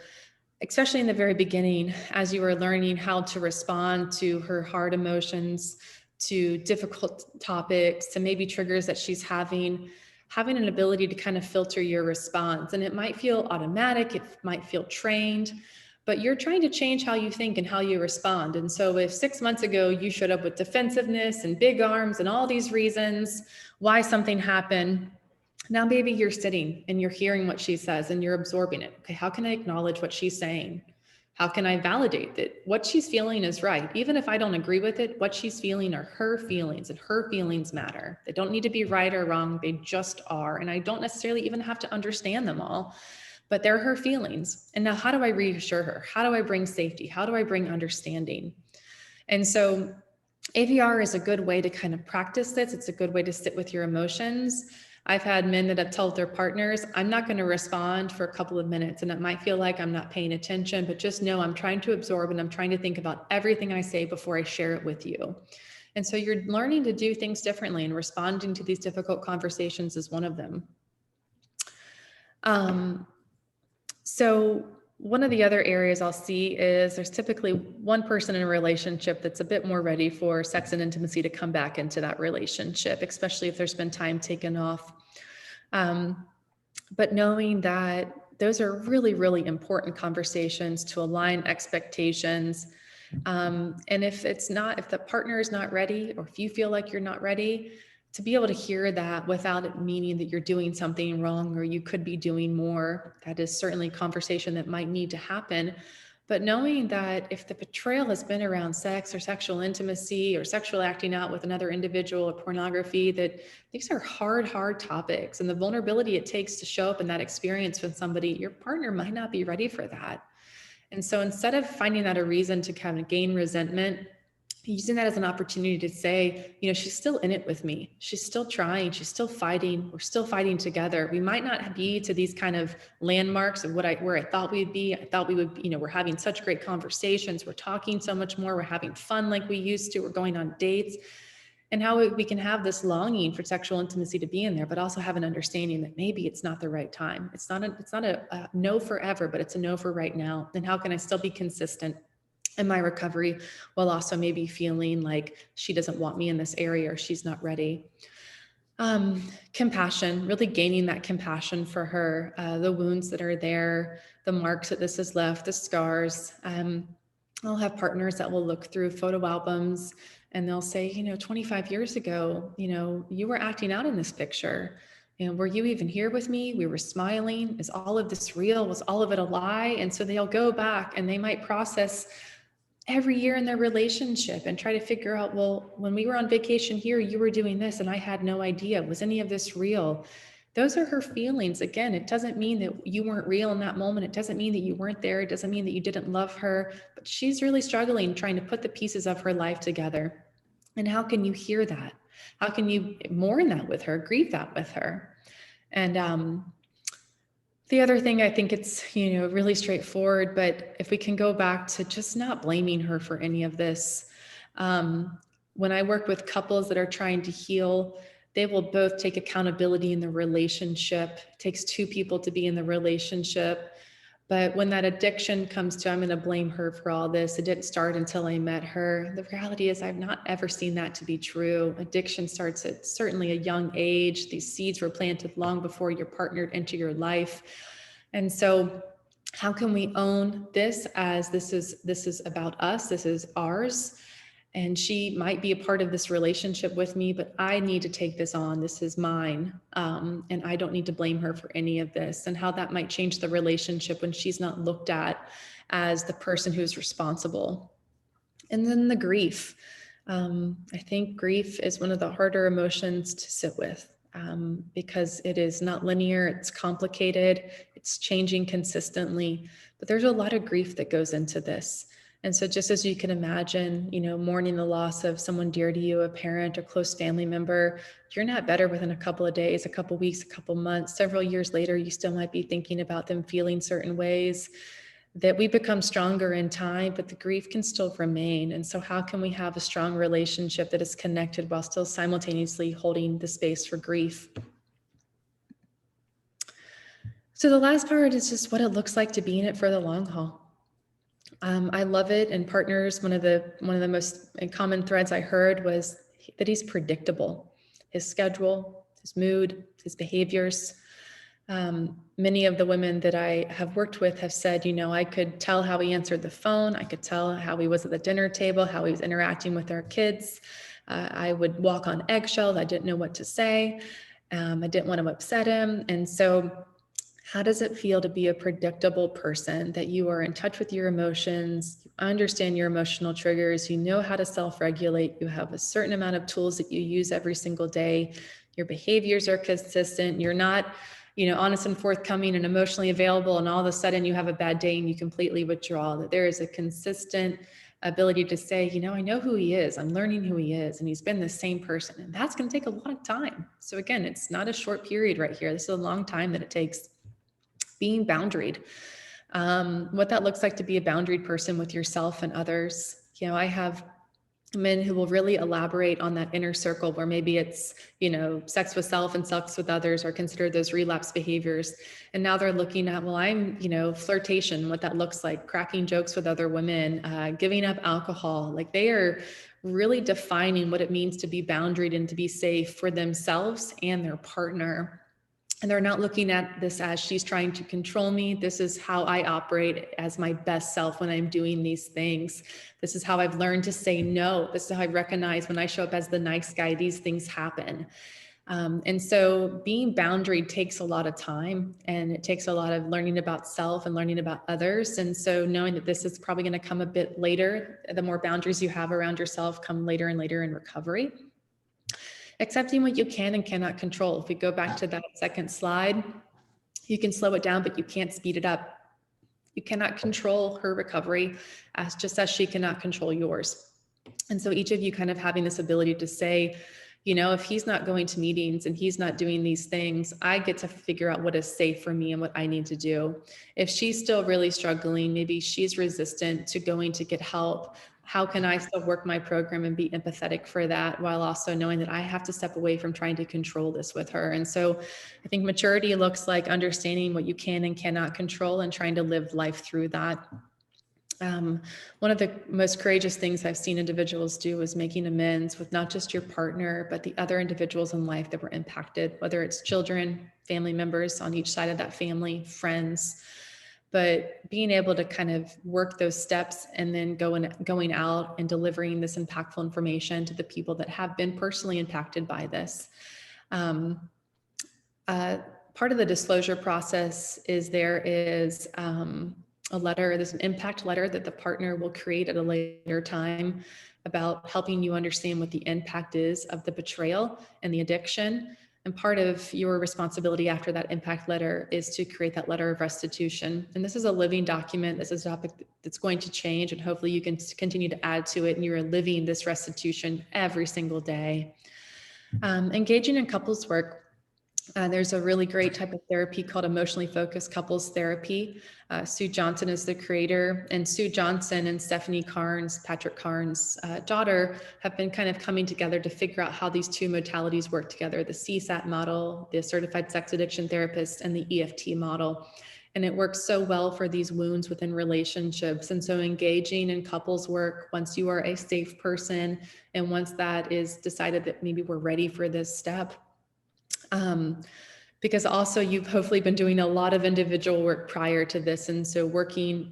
especially in the very beginning, as you are learning how to respond to her hard emotions, to difficult topics, to maybe triggers that she's having an ability to kind of filter your response. And it might feel automatic, it might feel trained, but you're trying to change how you think and how you respond. And so if 6 months ago you showed up with defensiveness and big arms and all these reasons why something happened, now maybe you're sitting and you're hearing what she says and you're absorbing it. Okay, how can I acknowledge what she's saying? How can I validate that what she's feeling is right? Even if I don't agree with it, what she's feeling are her feelings, and her feelings matter. They don't need to be right or wrong, they just are. And I don't necessarily even have to understand them all, but they're her feelings. And now how do I reassure her? How do I bring safety? How do I bring understanding? And so AVR is a good way to kind of practice this. It's a good way to sit with your emotions. I've had men that have told their partners, I'm not going to respond for a couple of minutes, and it might feel like I'm not paying attention, but just know I'm trying to absorb and I'm trying to think about everything I say before I share it with you. And so you're learning to do things differently, and responding to these difficult conversations is one of them. So one of the other areas I'll see is there's typically one person in a relationship that's a bit more ready for sex and intimacy to come back into that relationship, especially if there's been time taken off. But knowing that those are really, really important conversations to align expectations. And if the partner is not ready, or if you feel like you're not ready, to be able to hear that without it meaning that you're doing something wrong or you could be doing more, that is certainly a conversation that might need to happen. But knowing that if the betrayal has been around sex or sexual intimacy or sexual acting out with another individual or pornography, that these are hard topics, and the vulnerability it takes to show up in that experience with somebody, your partner might not be ready for that. And so instead of finding that a reason to kind of gain resentment, using that as an opportunity to say, she's still in it with me. She's still trying. She's still fighting. We're still fighting together. We might not be to these kind of landmarks of where I thought we'd be. I thought we would, we're having such great conversations. We're talking so much more. We're having fun like we used to. We're going on dates. And how we can have this longing for sexual intimacy to be in there, but also have an understanding that maybe it's not the right time. It's not a no forever, but it's a no for right now. And how can I still be consistent in my recovery while also maybe feeling like she doesn't want me in this area or she's not ready? Compassion, really gaining that compassion for her, the wounds that are there, the marks that this has left, the scars. I'll have partners that will look through photo albums and they'll say, 25 years ago, you were acting out in this picture. Were you even here with me? We were smiling. Is all of this real? Was all of it a lie? And so they'll go back and they might process every year in their relationship and try to figure out, well, when we were on vacation here, you were doing this and I had no idea. Was any of this real? Those are her feelings. Again, it doesn't mean that you weren't real in that moment. It doesn't mean that you weren't there. It doesn't mean that you didn't love her, but she's really struggling trying to put the pieces of her life together. And how can you hear that? How can you mourn that with her, grieve that with her? And the other thing, I think it's, really straightforward, but if we can go back to just not blaming her for any of this. When I work with couples that are trying to heal, they will both take accountability in the relationship. It takes two people to be in the relationship. But when that addiction comes to, I'm going to blame her for all this, it didn't start until I met her. The reality is I've not ever seen that to be true. Addiction starts at certainly a young age. These seeds were planted long before you're partnered into your life. And so how can we own this as this is about us, this is ours? And she might be a part of this relationship with me, but I need to take this on. This is mine. And I don't need to blame her for any of this, and how that might change the relationship when she's not looked at as the person who's responsible. And then the grief. I think grief is one of the harder emotions to sit with because it is not linear, it's complicated, it's changing consistently, but there's a lot of grief that goes into this. And so just as you can imagine, mourning the loss of someone dear to you, a parent or close family member, you're not better within a couple of days, a couple of weeks, a couple of months, several years later, you still might be thinking about them, feeling certain ways. That we become stronger in time, but the grief can still remain. And so how can we have a strong relationship that is connected while still simultaneously holding the space for grief? So the last part is just what it looks like to be in it for the long haul. I love it. And partners, one of the most common threads I heard was that he's predictable. His schedule, his mood, his behaviors. Many of the women that I have worked with have said, I could tell how he answered the phone. I could tell how he was at the dinner table, how he was interacting with our kids. I would walk on eggshells. I didn't know what to say. I didn't want to upset him. And so how does it feel to be a predictable person, that you are in touch with your emotions, you understand your emotional triggers, you know how to self-regulate, you have a certain amount of tools that you use every single day, your behaviors are consistent, you're not, honest and forthcoming and emotionally available, and all of a sudden you have a bad day and you completely withdraw, that there is a consistent ability to say, I know who he is, I'm learning who he is, and he's been the same person. And that's going to take a lot of time. So again, it's not a short period right here. This is a long time that it takes. Being boundaried, what that looks like to be a boundaried person with yourself and others. I have men who will really elaborate on that inner circle where maybe it's, sex with self and sex with others are considered those relapse behaviors. And now they're looking at, I'm, flirtation, what that looks like, cracking jokes with other women, giving up alcohol. Like they are really defining what it means to be boundaried and to be safe for themselves and their partner. And they're not looking at this as she's trying to control me. This is how I operate as my best self when I'm doing these things. This is how I've learned to say no. This is how I recognize when I show up as the nice guy, these things happen. And so being boundaried takes a lot of time, and it takes a lot of learning about self and learning about others. And so knowing that this is probably going to come a bit later, the more boundaries you have around yourself come later and later in recovery. Accepting what you can and cannot control. If we go back to that second slide, you can slow it down, but you can't speed it up. You cannot control her recovery just as she cannot control yours. And so each of you kind of having this ability to say, you know, if he's not going to meetings and he's not doing these things, I get to figure out what is safe for me and what I need to do. If she's still really struggling, maybe she's resistant to going to get help. How can I still work my program and be empathetic for that while also knowing that I have to step away from trying to control this with her? And so I think maturity looks like understanding what you can and cannot control and trying to live life through that. One of the most courageous things I've seen individuals do is making amends with not just your partner, but the other individuals in life that were impacted, whether it's children, family members on each side of that family, friends, but being able to kind of work those steps and then going out and delivering this impactful information to the people that have been personally impacted by this. Part of the disclosure process is there is a letter, there's an impact letter that the partner will create at a later time about helping you understand what the impact is of the betrayal and the addiction. And part of your responsibility after that impact letter is to create that letter of restitution. And this is a living document. This is a topic that's going to change, and hopefully you can continue to add to it, and you're living this restitution every single day. Engaging in couples work. There's a really great type of therapy called emotionally focused couples therapy. Sue Johnson is the creator, and Sue Johnson and Stephanie Carnes, Patrick Carnes' daughter, have been kind of coming together to figure out how these two modalities work together, the CSAT model, the certified sex addiction therapist, and the EFT model. And it works so well for these wounds within relationships. And so engaging in couples work once you are a safe person, and once that is decided that maybe we're ready for this step, because also you've hopefully been doing a lot of individual work prior to this. And so working,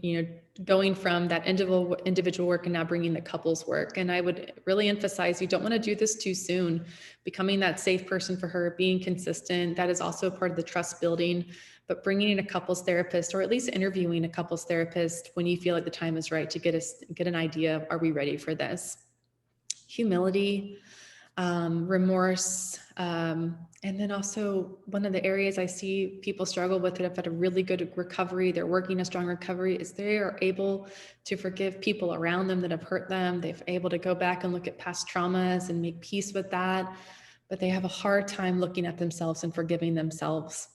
going from that individual work and now bringing the couples work. And I would really emphasize, you don't want to do this too soon. Becoming that safe person for her, being consistent, that is also part of the trust building, but bringing in a couples therapist, or at least interviewing a couples therapist when you feel like the time is right to get an idea of, are we ready for this? Humility, remorse, and then also one of the areas I see people struggle with that have had a really good recovery, they're working a strong recovery, is they are able to forgive people around them that have hurt them. They're able to go back and look at past traumas and make peace with that, but they have a hard time looking at themselves and forgiving themselves.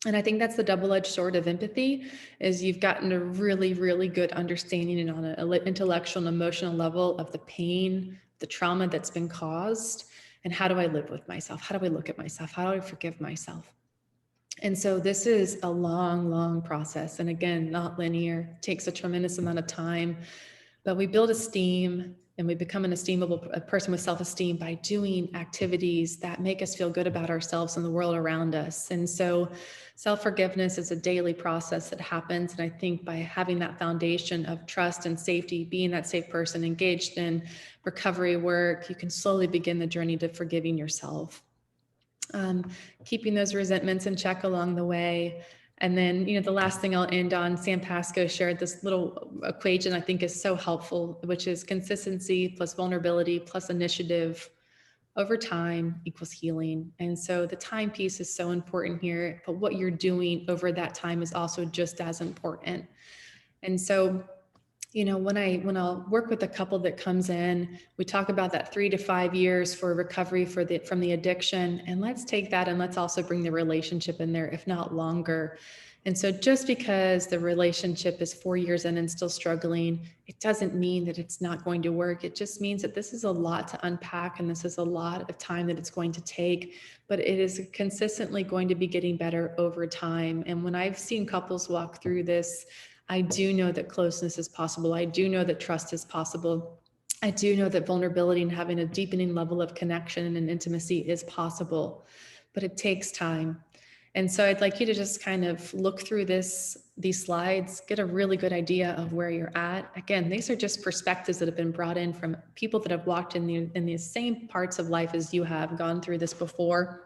And I think that's the double-edged sword of empathy, is you've gotten a really, really good understanding and on an intellectual and emotional level of the pain, the trauma that's been caused, and how do I live with myself? How do I look at myself? How do I forgive myself? And so this is a long, long process. And again, not linear, it takes a tremendous amount of time, but we build esteem and we become an esteemable person with self-esteem by doing activities that make us feel good about ourselves and the world around us. And so self-forgiveness is a daily process that happens. And I think by having that foundation of trust and safety, being that safe person engaged in recovery work, you can slowly begin the journey to forgiving yourself. Keeping those resentments in check along the way. And then, the last thing I'll end on, Sam Pascoe shared this little equation I think is so helpful, which is consistency plus vulnerability plus initiative over time equals healing. And so the time piece is so important here, but what you're doing over that time is also just as important. And so, when I'll work with a couple that comes in, we talk about that 3 to 5 years for recovery from the addiction. And let's take that and let's also bring the relationship in there, if not longer. And so just because the relationship is 4 years in and still struggling, it doesn't mean that it's not going to work. It just means that this is a lot to unpack, and this is a lot of time that it's going to take, but it is consistently going to be getting better over time. And when I've seen couples walk through this, I do know that closeness is possible. I do know that trust is possible. I do know that vulnerability and having a deepening level of connection and intimacy is possible, but it takes time. And so I'd like you to just kind of look through these slides, get a really good idea of where you're at. Again, these are just perspectives that have been brought in from people that have walked in the same parts of life as you have, gone through this before,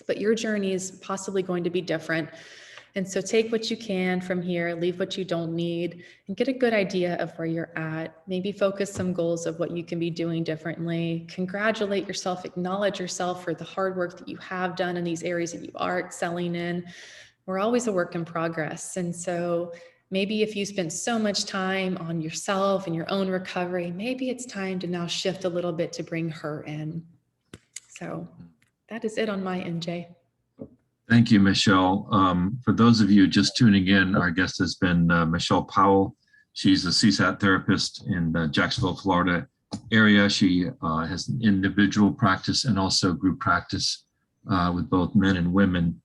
but your journey is possibly going to be different. And so take what you can from here, leave what you don't need, and get a good idea of where you're at. Maybe focus some goals of what you can be doing differently. Congratulate yourself, acknowledge yourself for the hard work that you have done in these areas that you are excelling in. We're always a work in progress. And so maybe if you spent so much time on yourself and your own recovery, maybe it's time to now shift a little bit to bring her in. So that is it on my end, Jay. Thank you, Michelle. For those of you just tuning in, our guest has been Michelle Powell. She's a CSAT therapist in the Jacksonville, Florida area. She has an individual practice and also group practice with both men and women.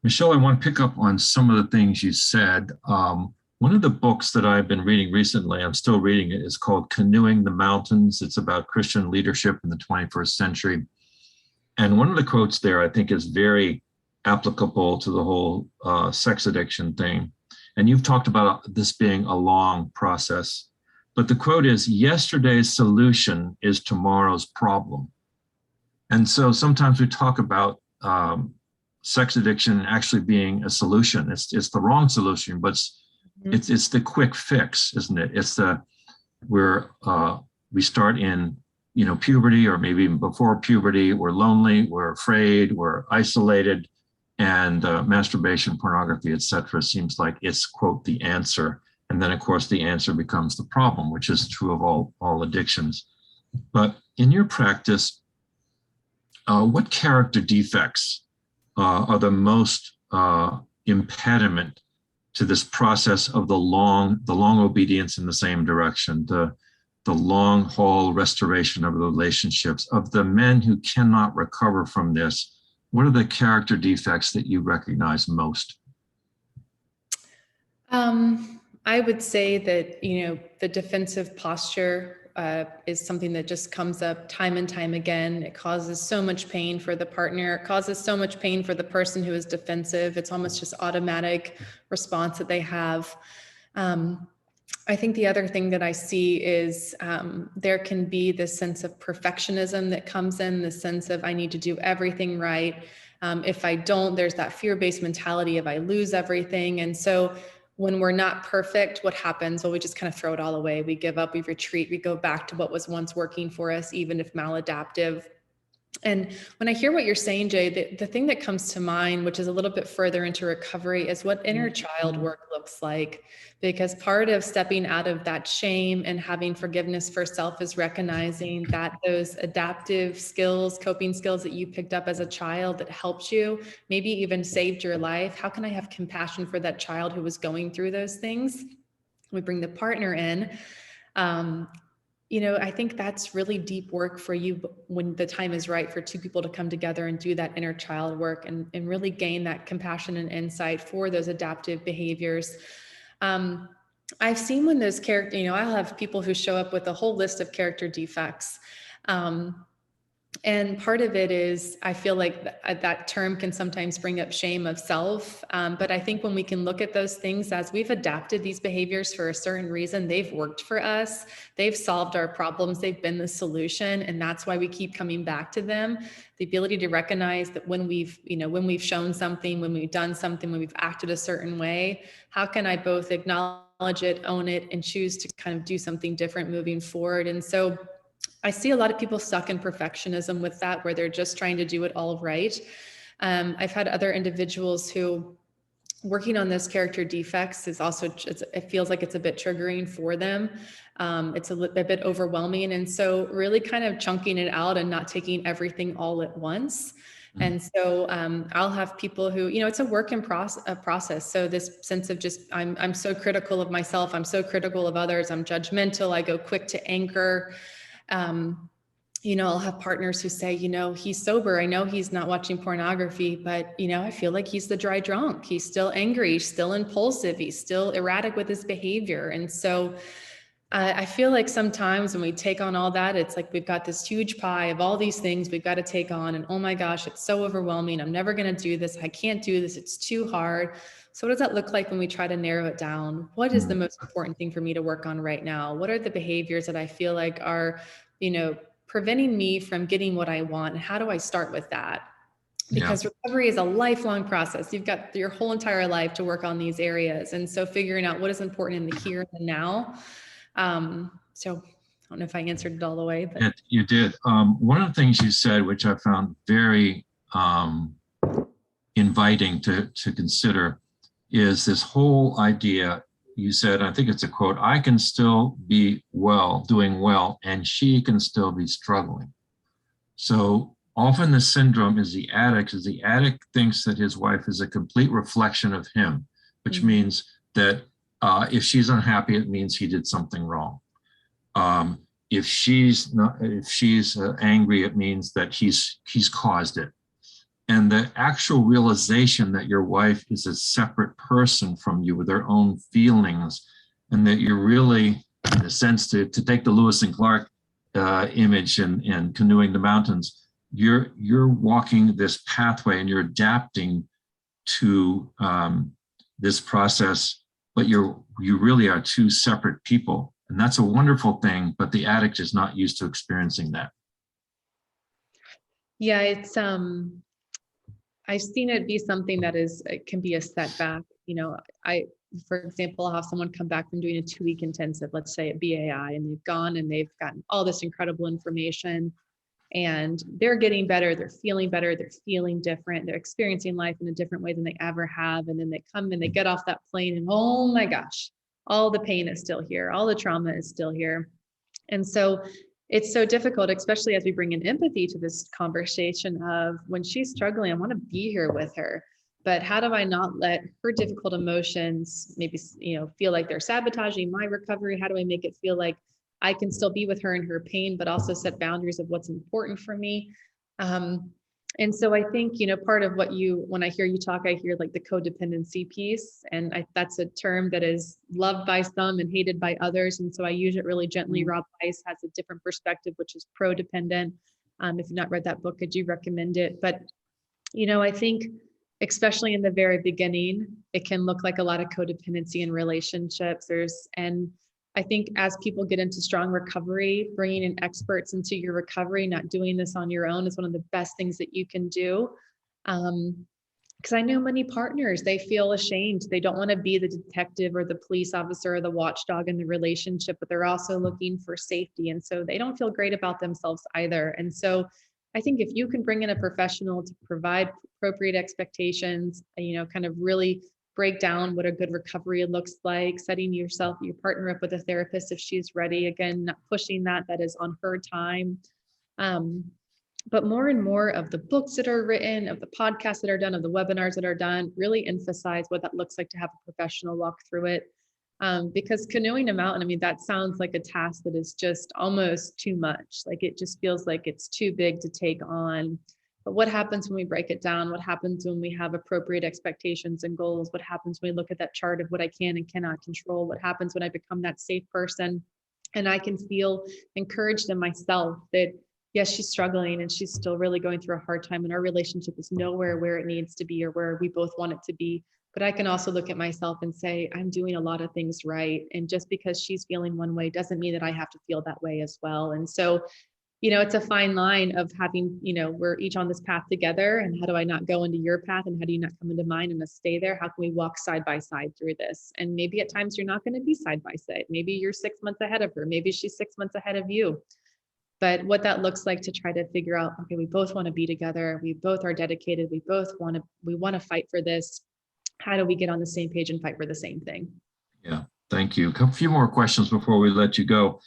Michelle, I want to pick up on some of the things you said. One of the books that I've been reading recently, I'm still reading it, is called Canoeing the Mountains. It's about Christian leadership in the 21st century. And one of the quotes there, I think, is very applicable to the whole sex addiction thing. And you've talked about this being a long process. But the quote is, yesterday's solution is tomorrow's problem. And so sometimes we talk about sex addiction actually being a solution. It's the wrong solution, but it's the quick fix, isn't it? It's we start in puberty, or maybe even before puberty. We're lonely, we're afraid, we're isolated, and masturbation, pornography, etc. seems like it's, quote, the answer. And then, of course, the answer becomes the problem, which is true of all addictions. But in your practice, what character defects are the most impediment to this process of the long obedience in the same direction, the long haul restoration of the relationships, of the men who cannot recover from this? What are the character defects that you recognize most? I would say that, the defensive posture is something that just comes up time and time again. It causes so much pain for the partner. It causes so much pain for the person who is defensive. It's almost just automatic response that they have. I think the other thing that I see is there can be this sense of perfectionism that comes in, the sense of I need to do everything right. If I don't, there's that fear-based mentality of I lose everything. And so when we're not perfect, what happens? Well, we just kind of throw it all away. We give up, we retreat, we go back to what was once working for us, even if maladaptive. And when I hear what you're saying, Jay, the thing that comes to mind, which is a little bit further into recovery, is what inner child work looks like. Because part of stepping out of that shame and having forgiveness for self is recognizing that those adaptive skills, coping skills that you picked up as a child that helped you, maybe even saved your life, how can I have compassion for that child who was going through those things? We bring the partner in. I think that's really deep work for you when the time is right for two people to come together and do that inner child work and really gain that compassion and insight for those adaptive behaviors. I've seen when those character, I'll have people who show up with a whole list of character defects. And part of it is, I feel like that term can sometimes bring up shame of self. But I think when we can look at those things as we've adapted these behaviors for a certain reason, they've worked for us, they've solved our problems, they've been the solution. And that's why we keep coming back to them. The ability to recognize that when we've shown something, when we've done something, when we've acted a certain way, how can I both acknowledge it, own it, and choose to kind of do something different moving forward? And so I see a lot of people stuck in perfectionism with that, where they're just trying to do it all right. I've had other individuals who working on those character defects is also, it feels like it's a bit triggering for them. It's a bit overwhelming. And so really kind of chunking it out and not taking everything all at once. And so I'll have people who, it's a work in process. So this sense of just, I'm so critical of myself. I'm so critical of others. I'm judgmental. I go quick to anchor. I'll have partners who say, he's sober. I know he's not watching pornography, but, I feel like he's the dry drunk. He's still angry, he's still impulsive, he's still erratic with his behavior. And so I feel like sometimes when we take on all that, it's like we've got this huge pie of all these things we've got to take on. And oh my gosh, it's so overwhelming. I'm never going to do this. I can't do this. It's too hard. So what does that look like when we try to narrow it down? What is the most important thing for me to work on right now? What are the behaviors that I feel like are, preventing me from getting what I want? And how do I start with that? Because recovery is a lifelong process. You've got your whole entire life to work on these areas. And so figuring out what is important in the here and the now. So I don't know if I answered it all the way, but you did. One of the things you said, which I found very inviting to consider, is this whole idea. You said, I think it's a quote, I can still be well, doing well, and she can still be struggling. So often the syndrome is the addict thinks that his wife is a complete reflection of him, which means that if she's unhappy, it means he did something wrong. If she's angry, it means that he's caused it. And the actual realization that your wife is a separate person from you with their own feelings, and that you're really, in a sense, to take the Lewis and Clark image and canoeing the mountains, you're walking this pathway and you're adapting to this process, but you really are two separate people. And that's a wonderful thing, but the addict is not used to experiencing that. Yeah, it's I've seen it be something that it can be a setback. You know, for example, I'll have someone come back from doing a 2-week intensive, let's say at BAI, and they've gone and they've gotten all this incredible information, and they're getting better, they're feeling better, they're feeling different, they're experiencing life in a different way than they ever have. And then they come and they get off that plane and, oh my gosh, all the pain is still here, all the trauma is still here. And so it's so difficult, especially as we bring in empathy to this conversation of when she's struggling, I want to be here with her, but how do I not let her difficult emotions maybe, feel like they're sabotaging my recovery? How do I make it feel like I can still be with her in her pain, but also set boundaries of what's important for me? And so I think, part of when I hear you talk, I hear like the codependency piece. And that's a term that is loved by some and hated by others. And so I use it really gently. Rob Weiss has a different perspective, which is pro-dependent. If you've not read that book, I do recommend it. But, I think, especially in the very beginning, it can look like a lot of codependency in relationships. And I think as people get into strong recovery, bringing in experts into your recovery, not doing this on your own, is one of the best things that you can do. Because I know many partners, they feel ashamed. They don't want to be the detective or the police officer or the watchdog in the relationship, but they're also looking for safety. And so they don't feel great about themselves either. And so I think if you can bring in a professional to provide appropriate expectations, kind of really break down what a good recovery looks like, setting your partner up with a therapist if she's ready, again, not pushing that is on her time. But more and more of the books that are written, of the podcasts that are done, of the webinars that are done, really emphasize what that looks like to have a professional walk through it. Because canoeing a mountain, that sounds like a task that is just almost too much. Like it just feels like it's too big to take on. But what happens when we break it down? What happens when we have appropriate expectations and goals? What happens when we look at that chart of what I can and cannot control? What happens when I become that safe person and I can feel encouraged in myself that, yes, she's struggling and she's still really going through a hard time and our relationship is nowhere where it needs to be or where we both want it to be. But I can also look at myself and say, I'm doing a lot of things right. And just because she's feeling one way doesn't mean that I have to feel that way as well. And so it's a fine line of having, we're each on this path together, and how do I not go into your path and how do you not come into mine and stay there? How can we walk side by side through this? And maybe at times you're not going to be side by side. Maybe you're 6 months ahead of her. Maybe she's 6 months ahead of you. But what that looks like to try to figure out, okay, we both want to be together. We both are dedicated. We want to fight for this. How do we get on the same page and fight for the same thing? Yeah, thank you. A few more questions before we let you go.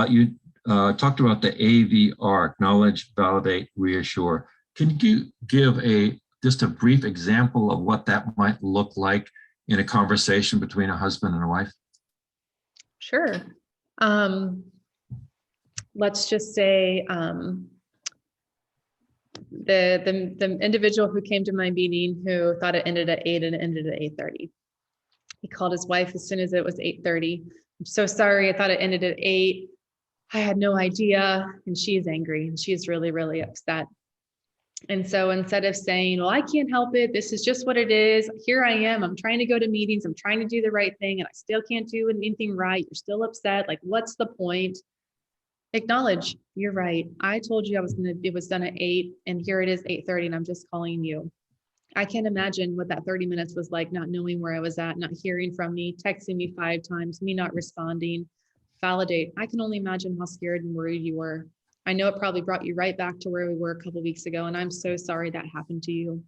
You talked about the AVR, acknowledge, validate, reassure. Can you give just a brief example of what that might look like in a conversation between a husband and a wife? Sure. Let's just say the individual who came to my meeting who thought it ended at 8 and it ended at 8:30. He called his wife as soon as it was 8:30. I'm so sorry. I thought it ended at 8. I had no idea. And she is angry and she is really, really upset. And so instead of saying, well, I can't help it, this is just what it is. Here I am. I'm trying to go to meetings. I'm trying to do the right thing and I still can't do anything right. You're still upset. Like, what's the point? Acknowledge, you're right. I told you it was done at 8 and here it is 8:30 and I'm just calling you. I can't imagine what that 30 minutes was like, not knowing where I was at, not hearing from me, texting me 5 times, me not responding. Validate. I can only imagine how scared and worried you were. I know it probably brought you right back to where we were a couple of weeks ago, and I'm so sorry that happened to you.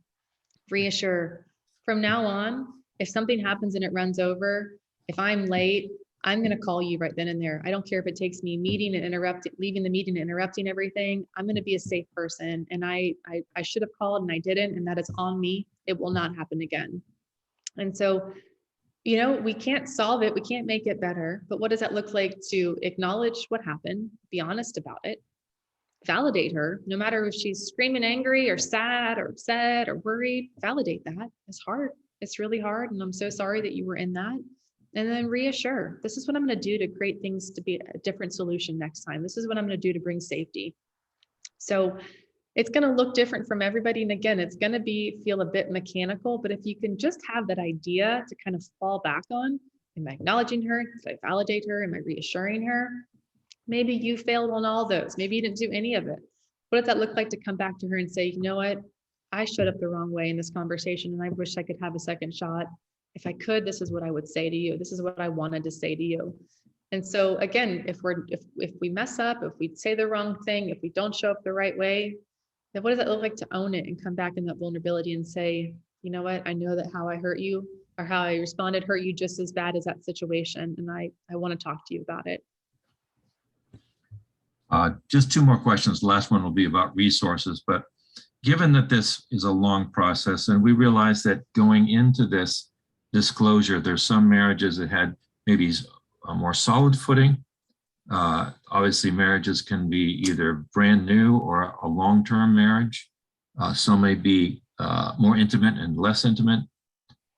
Reassure. From now on, If something happens and it runs over, if I'm late, I'm going to call you right then and there. I don't care if it takes me leaving the meeting and interrupting everything. I'm going to be a safe person. And I should have called and I didn't, and that is on me. It will not happen again. And so, we can't solve it. We can't make it better. But what does that look like to acknowledge what happened, be honest about it, validate her, no matter if she's screaming angry or sad or upset or worried, validate that. It's hard. It's really hard. And I'm so sorry that you were in that. And then reassure, this is what I'm going to do to create things to be a different solution next time. This is what I'm going to do to bring safety. So it's going to look different from everybody. And again, it's going to feel a bit mechanical, but if you can just have that idea to kind of fall back on, am I acknowledging her? Did I validate her? Am I reassuring her? Maybe you failed on all those. Maybe you didn't do any of it. What does that look like to come back to her and say, you know what? I showed up the wrong way in this conversation and I wish I could have a second shot. If I could, this is what I would say to you. This is what I wanted to say to you. And so again, if we mess up, if we say the wrong thing, if we don't show up the right way, then what does it look like to own it and come back in that vulnerability and say, you know what? I know that how I hurt you or how I responded hurt you just as bad as that situation. And I want to talk to you about it. Just two more questions. The last one will be about resources, but given that this is a long process and we realize that going into this disclosure, there's some marriages that had maybe a more solid footing. Obviously, marriages can be either brand new or a long-term marriage. Some may be more intimate and less intimate.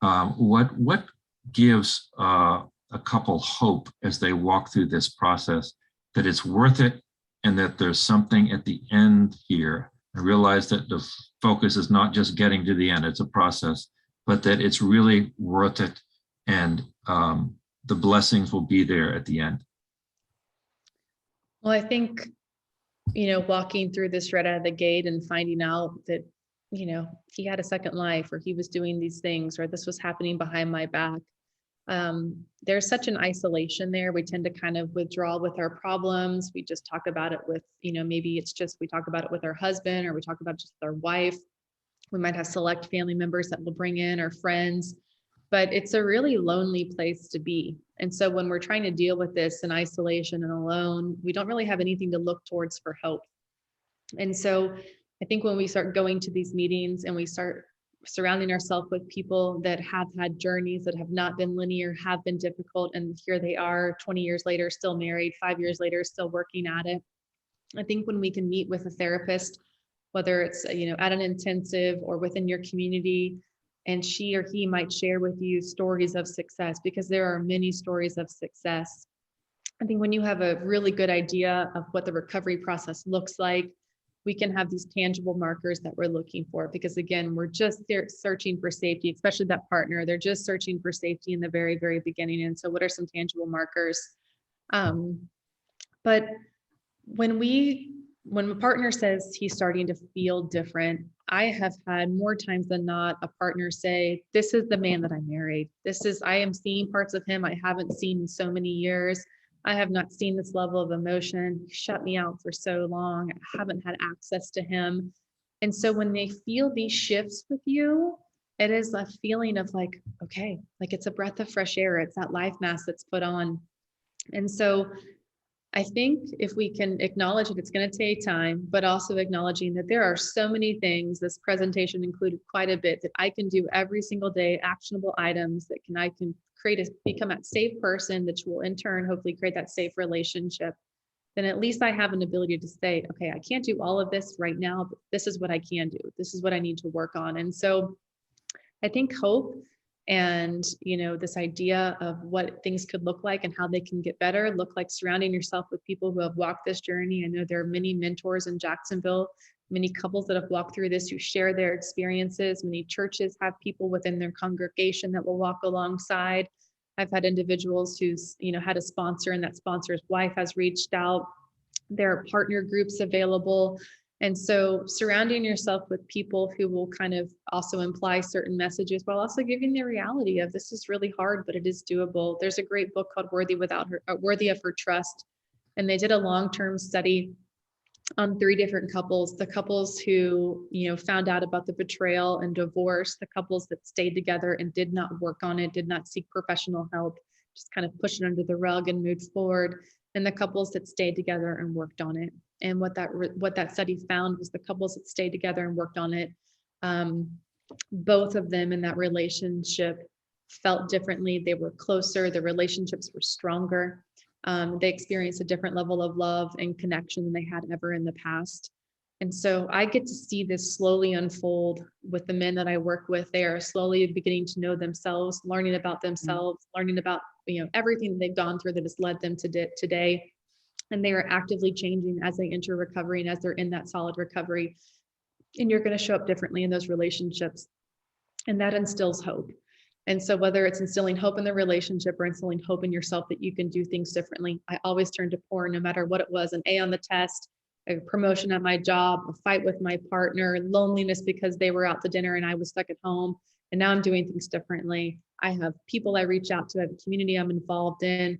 What gives a couple hope as they walk through this process that it's worth it and that there's something at the end here? I realize that the focus is not just getting to the end, it's a process, but that it's really worth it and the blessings will be there at the end. Well, I think, walking through this right out of the gate and finding out that, he had a second life or he was doing these things or this was happening behind my back. There's such an isolation there. We tend to kind of withdraw with our problems. We just talk about it with, maybe it's just, we talk about it with our husband or we talk about it just with our wife. We might have select family members that we'll bring in or friends, but it's a really lonely place to be. And so when we're trying to deal with this in isolation and alone, we don't really have anything to look towards for help. And so I think when we start going to these meetings and we start surrounding ourselves with people that have had journeys that have not been linear, have been difficult, and here they are 20 years later, still married, 5 years later, still working at it. I think when we can meet with a therapist, whether it's, at an intensive or within your community, and she or he might share with you stories of success, because there are many stories of success. I think when you have a really good idea of what the recovery process looks like, we can have these tangible markers that we're looking for, because again, we're just there searching for safety, especially that partner. They're just searching for safety in the very, very beginning. And so what are some tangible markers? But when a partner says he's starting to feel different, I have had more times than not a partner say, this is the man that I married. I am seeing parts of him I haven't seen in so many years. I have not seen this level of emotion. He shut me out for so long. I haven't had access to him. And so when they feel these shifts with you, it is a feeling of like, okay, like it's a breath of fresh air. It's that life mask that's put on. And so I think if we can acknowledge that it's going to take time, but also acknowledging that there are so many things, this presentation included quite a bit, that I can do every single day, actionable items that I can become a safe person that will in turn hopefully create that safe relationship, then at least I have an ability to say, okay, I can't do all of this right now, but this is what I can do. This is what I need to work on. And so I think hope and, this idea of what things could look like and how they can get better, look like surrounding yourself with people who have walked this journey. I know there are many mentors in Jacksonville, many couples that have walked through this who share their experiences. Many churches have people within their congregation that will walk alongside. I've had individuals who's, had a sponsor and that sponsor's wife has reached out. There are partner groups available. And so surrounding yourself with people who will kind of also imply certain messages while also giving the reality of this is really hard, but it is doable. There's a great book called Worthy of Her Trust. And they did a long-term study on 3 different couples: the couples who, found out about the betrayal and divorce, the couples that stayed together and did not work on it, did not seek professional help, just kind of pushed it under the rug and moved forward, and the couples that stayed together and worked on it. And what that study found was the couples that stayed together and worked on it, both of them in that relationship felt differently. They were closer, the relationships were stronger. They experienced a different level of love and connection than they had ever in the past. And so I get to see this slowly unfold with the men that I work with. They are slowly beginning to know themselves, learning about themselves, learning about, everything they've gone through that has led them to today. And they are actively changing as they enter recovery and as they're in that solid recovery. And you're going to show up differently in those relationships. And that instills hope. And so whether it's instilling hope in the relationship or instilling hope in yourself that you can do things differently, I always turn to porn, no matter what it was: an A on the test, a promotion at my job, a fight with my partner, loneliness because they were out to dinner and I was stuck at home. And now I'm doing things differently. I have people I reach out to, I have a community I'm involved in.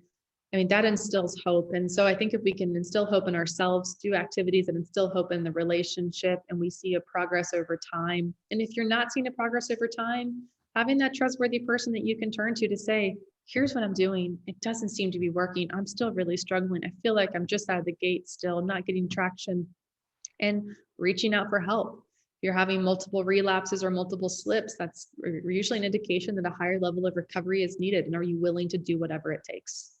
I mean, that instills hope. And so I think if we can instill hope in ourselves, do activities that instill hope in the relationship, and we see a progress over time. And if you're not seeing a progress over time, having that trustworthy person that you can turn to say, here's what I'm doing. It doesn't seem to be working. I'm still really struggling. I feel like I'm just out of the gate still. I'm not getting traction. And reaching out for help. If you're having multiple relapses or multiple slips, that's usually an indication that a higher level of recovery is needed. And are you willing to do whatever it takes?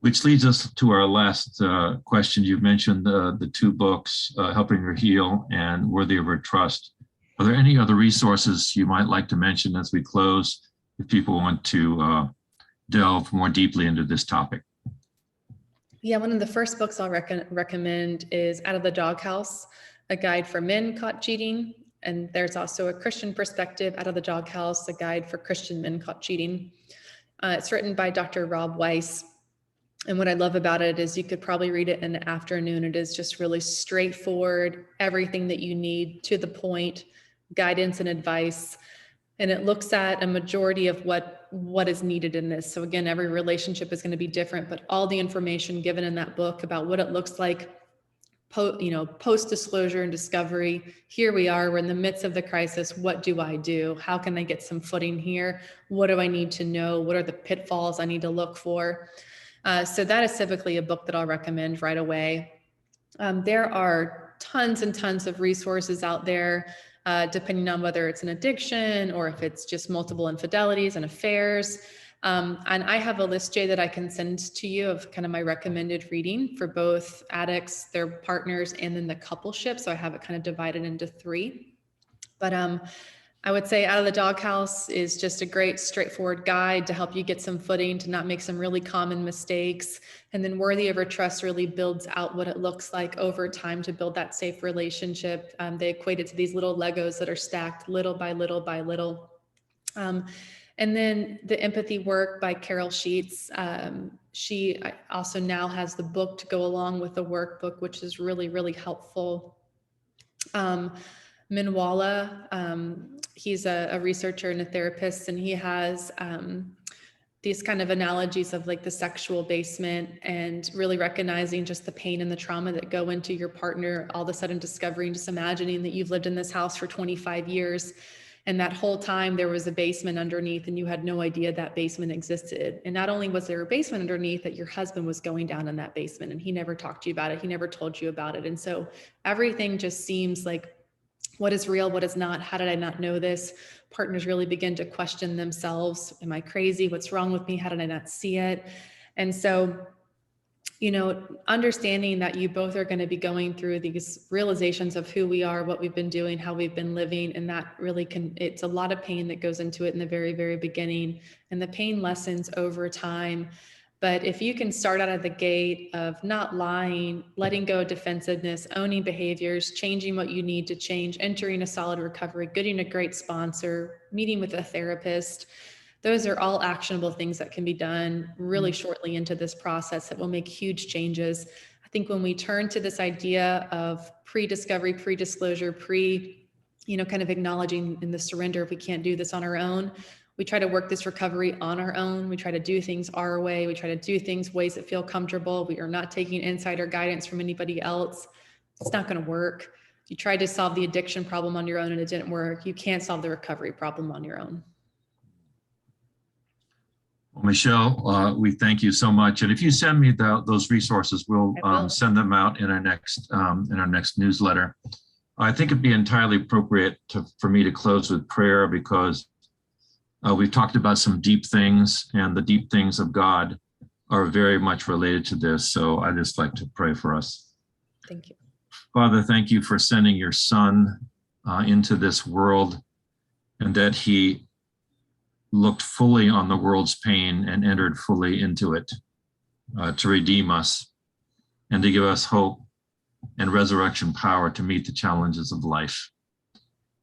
Which leads us to our last question. You've mentioned the 2 books, Helping Her Heal and Worthy of Her Trust. Are there any other resources you might like to mention as we close, if people want to delve more deeply into this topic? Yeah, one of the first books I'll recommend is Out of the Doghouse, a guide for men caught cheating. And there's also a Christian perspective, Out of the Doghouse, a guide for Christian men caught cheating. It's written by Dr. Rob Weiss. And what I love about it is you could probably read it in the afternoon. It is just really straightforward, everything that you need, to the point, guidance and advice. And it looks at a majority of what is needed in this. So again, every relationship is going to be different, but all the information given in that book about what it looks like post disclosure and discovery. Here we are, we're in the midst of the crisis. What do I do? How can I get some footing here? What do I need to know? What are the pitfalls I need to look for? So that is typically a book that I'll recommend right away. There are tons and tons of resources out there, depending on whether it's an addiction or if it's just multiple infidelities and affairs. And I have a list, Jay, that I can send to you of kind of my recommended reading for both addicts, their partners, and then the coupleship. So I have it kind of divided into 3. But I would say Out of the Doghouse is just a great straightforward guide to help you get some footing, to not make some really common mistakes. And then Worthy of Her Trust really builds out what it looks like over time to build that safe relationship. They equate it to these little Legos that are stacked little by little by little. And then The Empathy Work by Carol Sheets. She also now has the book to go along with the workbook, which is really, really helpful. Minwala, he's a researcher and a therapist, and he has these kind of analogies of like the sexual basement, and really recognizing just the pain and the trauma that go into your partner all of a sudden discovering, just imagining that you've lived in this house for 25 years. And that whole time there was a basement underneath and you had no idea that basement existed. And not only was there a basement underneath, that your husband was going down in that basement and he never talked to you about it. He never told you about it. And so everything just seems like, what is real? What is not? How did I not know this? Partners really begin to question themselves. Am I crazy? What's wrong with me? How did I not see it? And so, understanding that you both are going to be going through these realizations of who we are, what we've been doing, how we've been living. And that really it's a lot of pain that goes into it in the very, very beginning. And the pain lessens over time. But if you can start out of the gate of not lying, letting go of defensiveness, owning behaviors, changing what you need to change, entering a solid recovery, getting a great sponsor, meeting with a therapist, those are all actionable things that can be done really shortly into this process that will make huge changes. I think when we turn to this idea of pre-discovery, pre-disclosure, kind of acknowledging in the surrender, if we can't do this on our own, We try to work this recovery on our own. We try to do things our way. We try to do things ways that feel comfortable. We are not taking insider guidance from anybody else. It's not going to work. If you tried to solve the addiction problem on your own and it didn't work, you can't solve the recovery problem on your own. Well, Michelle, we thank you so much. And if you send me those resources, we'll send them out in our next newsletter. I think it'd be entirely appropriate for me to close with prayer, because we've talked about some deep things, and the deep things of God are very much related to this. So I just like to pray for us. Thank you. Father, thank you for sending your Son into this world, and that he looked fully on the world's pain and entered fully into it to redeem us and to give us hope and resurrection power to meet the challenges of life.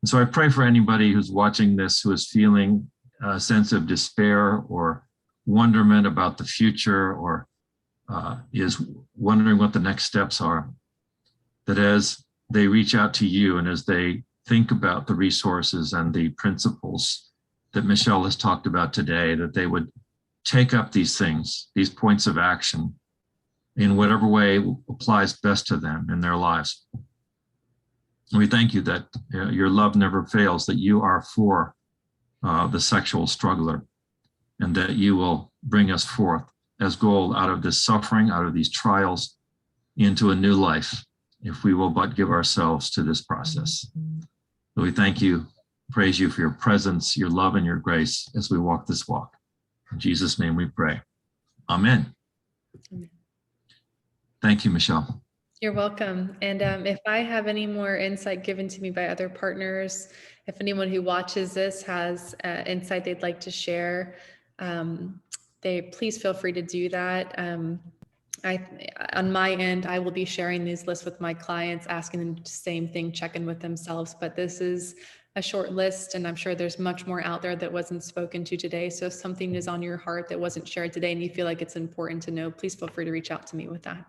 And so I pray for anybody who's watching this, who is feeling a sense of despair or wonderment about the future, or is wondering what the next steps are, that as they reach out to you and as they think about the resources and the principles that Michelle has talked about today, that they would take up these things, these points of action, in whatever way applies best to them in their lives. And we thank you that your love never fails, that you are for the sexual struggler, and that you will bring us forth as gold out of this suffering, out of these trials, into a new life, if we will but give ourselves to this process. So we thank you, praise you for your presence, your love, and your grace as we walk this walk. In Jesus' name we pray. Amen. Amen. Thank you, Michelle. You're welcome. And if I have any more insight given to me by other partners, if anyone who watches this has insight they'd like to share, they please feel free to do that. On my end, I will be sharing these lists with my clients, asking them the same thing, check in with themselves. But this is a short list, and I'm sure there's much more out there that wasn't spoken to today. So if something is on your heart that wasn't shared today and you feel like it's important to know, please feel free to reach out to me with that.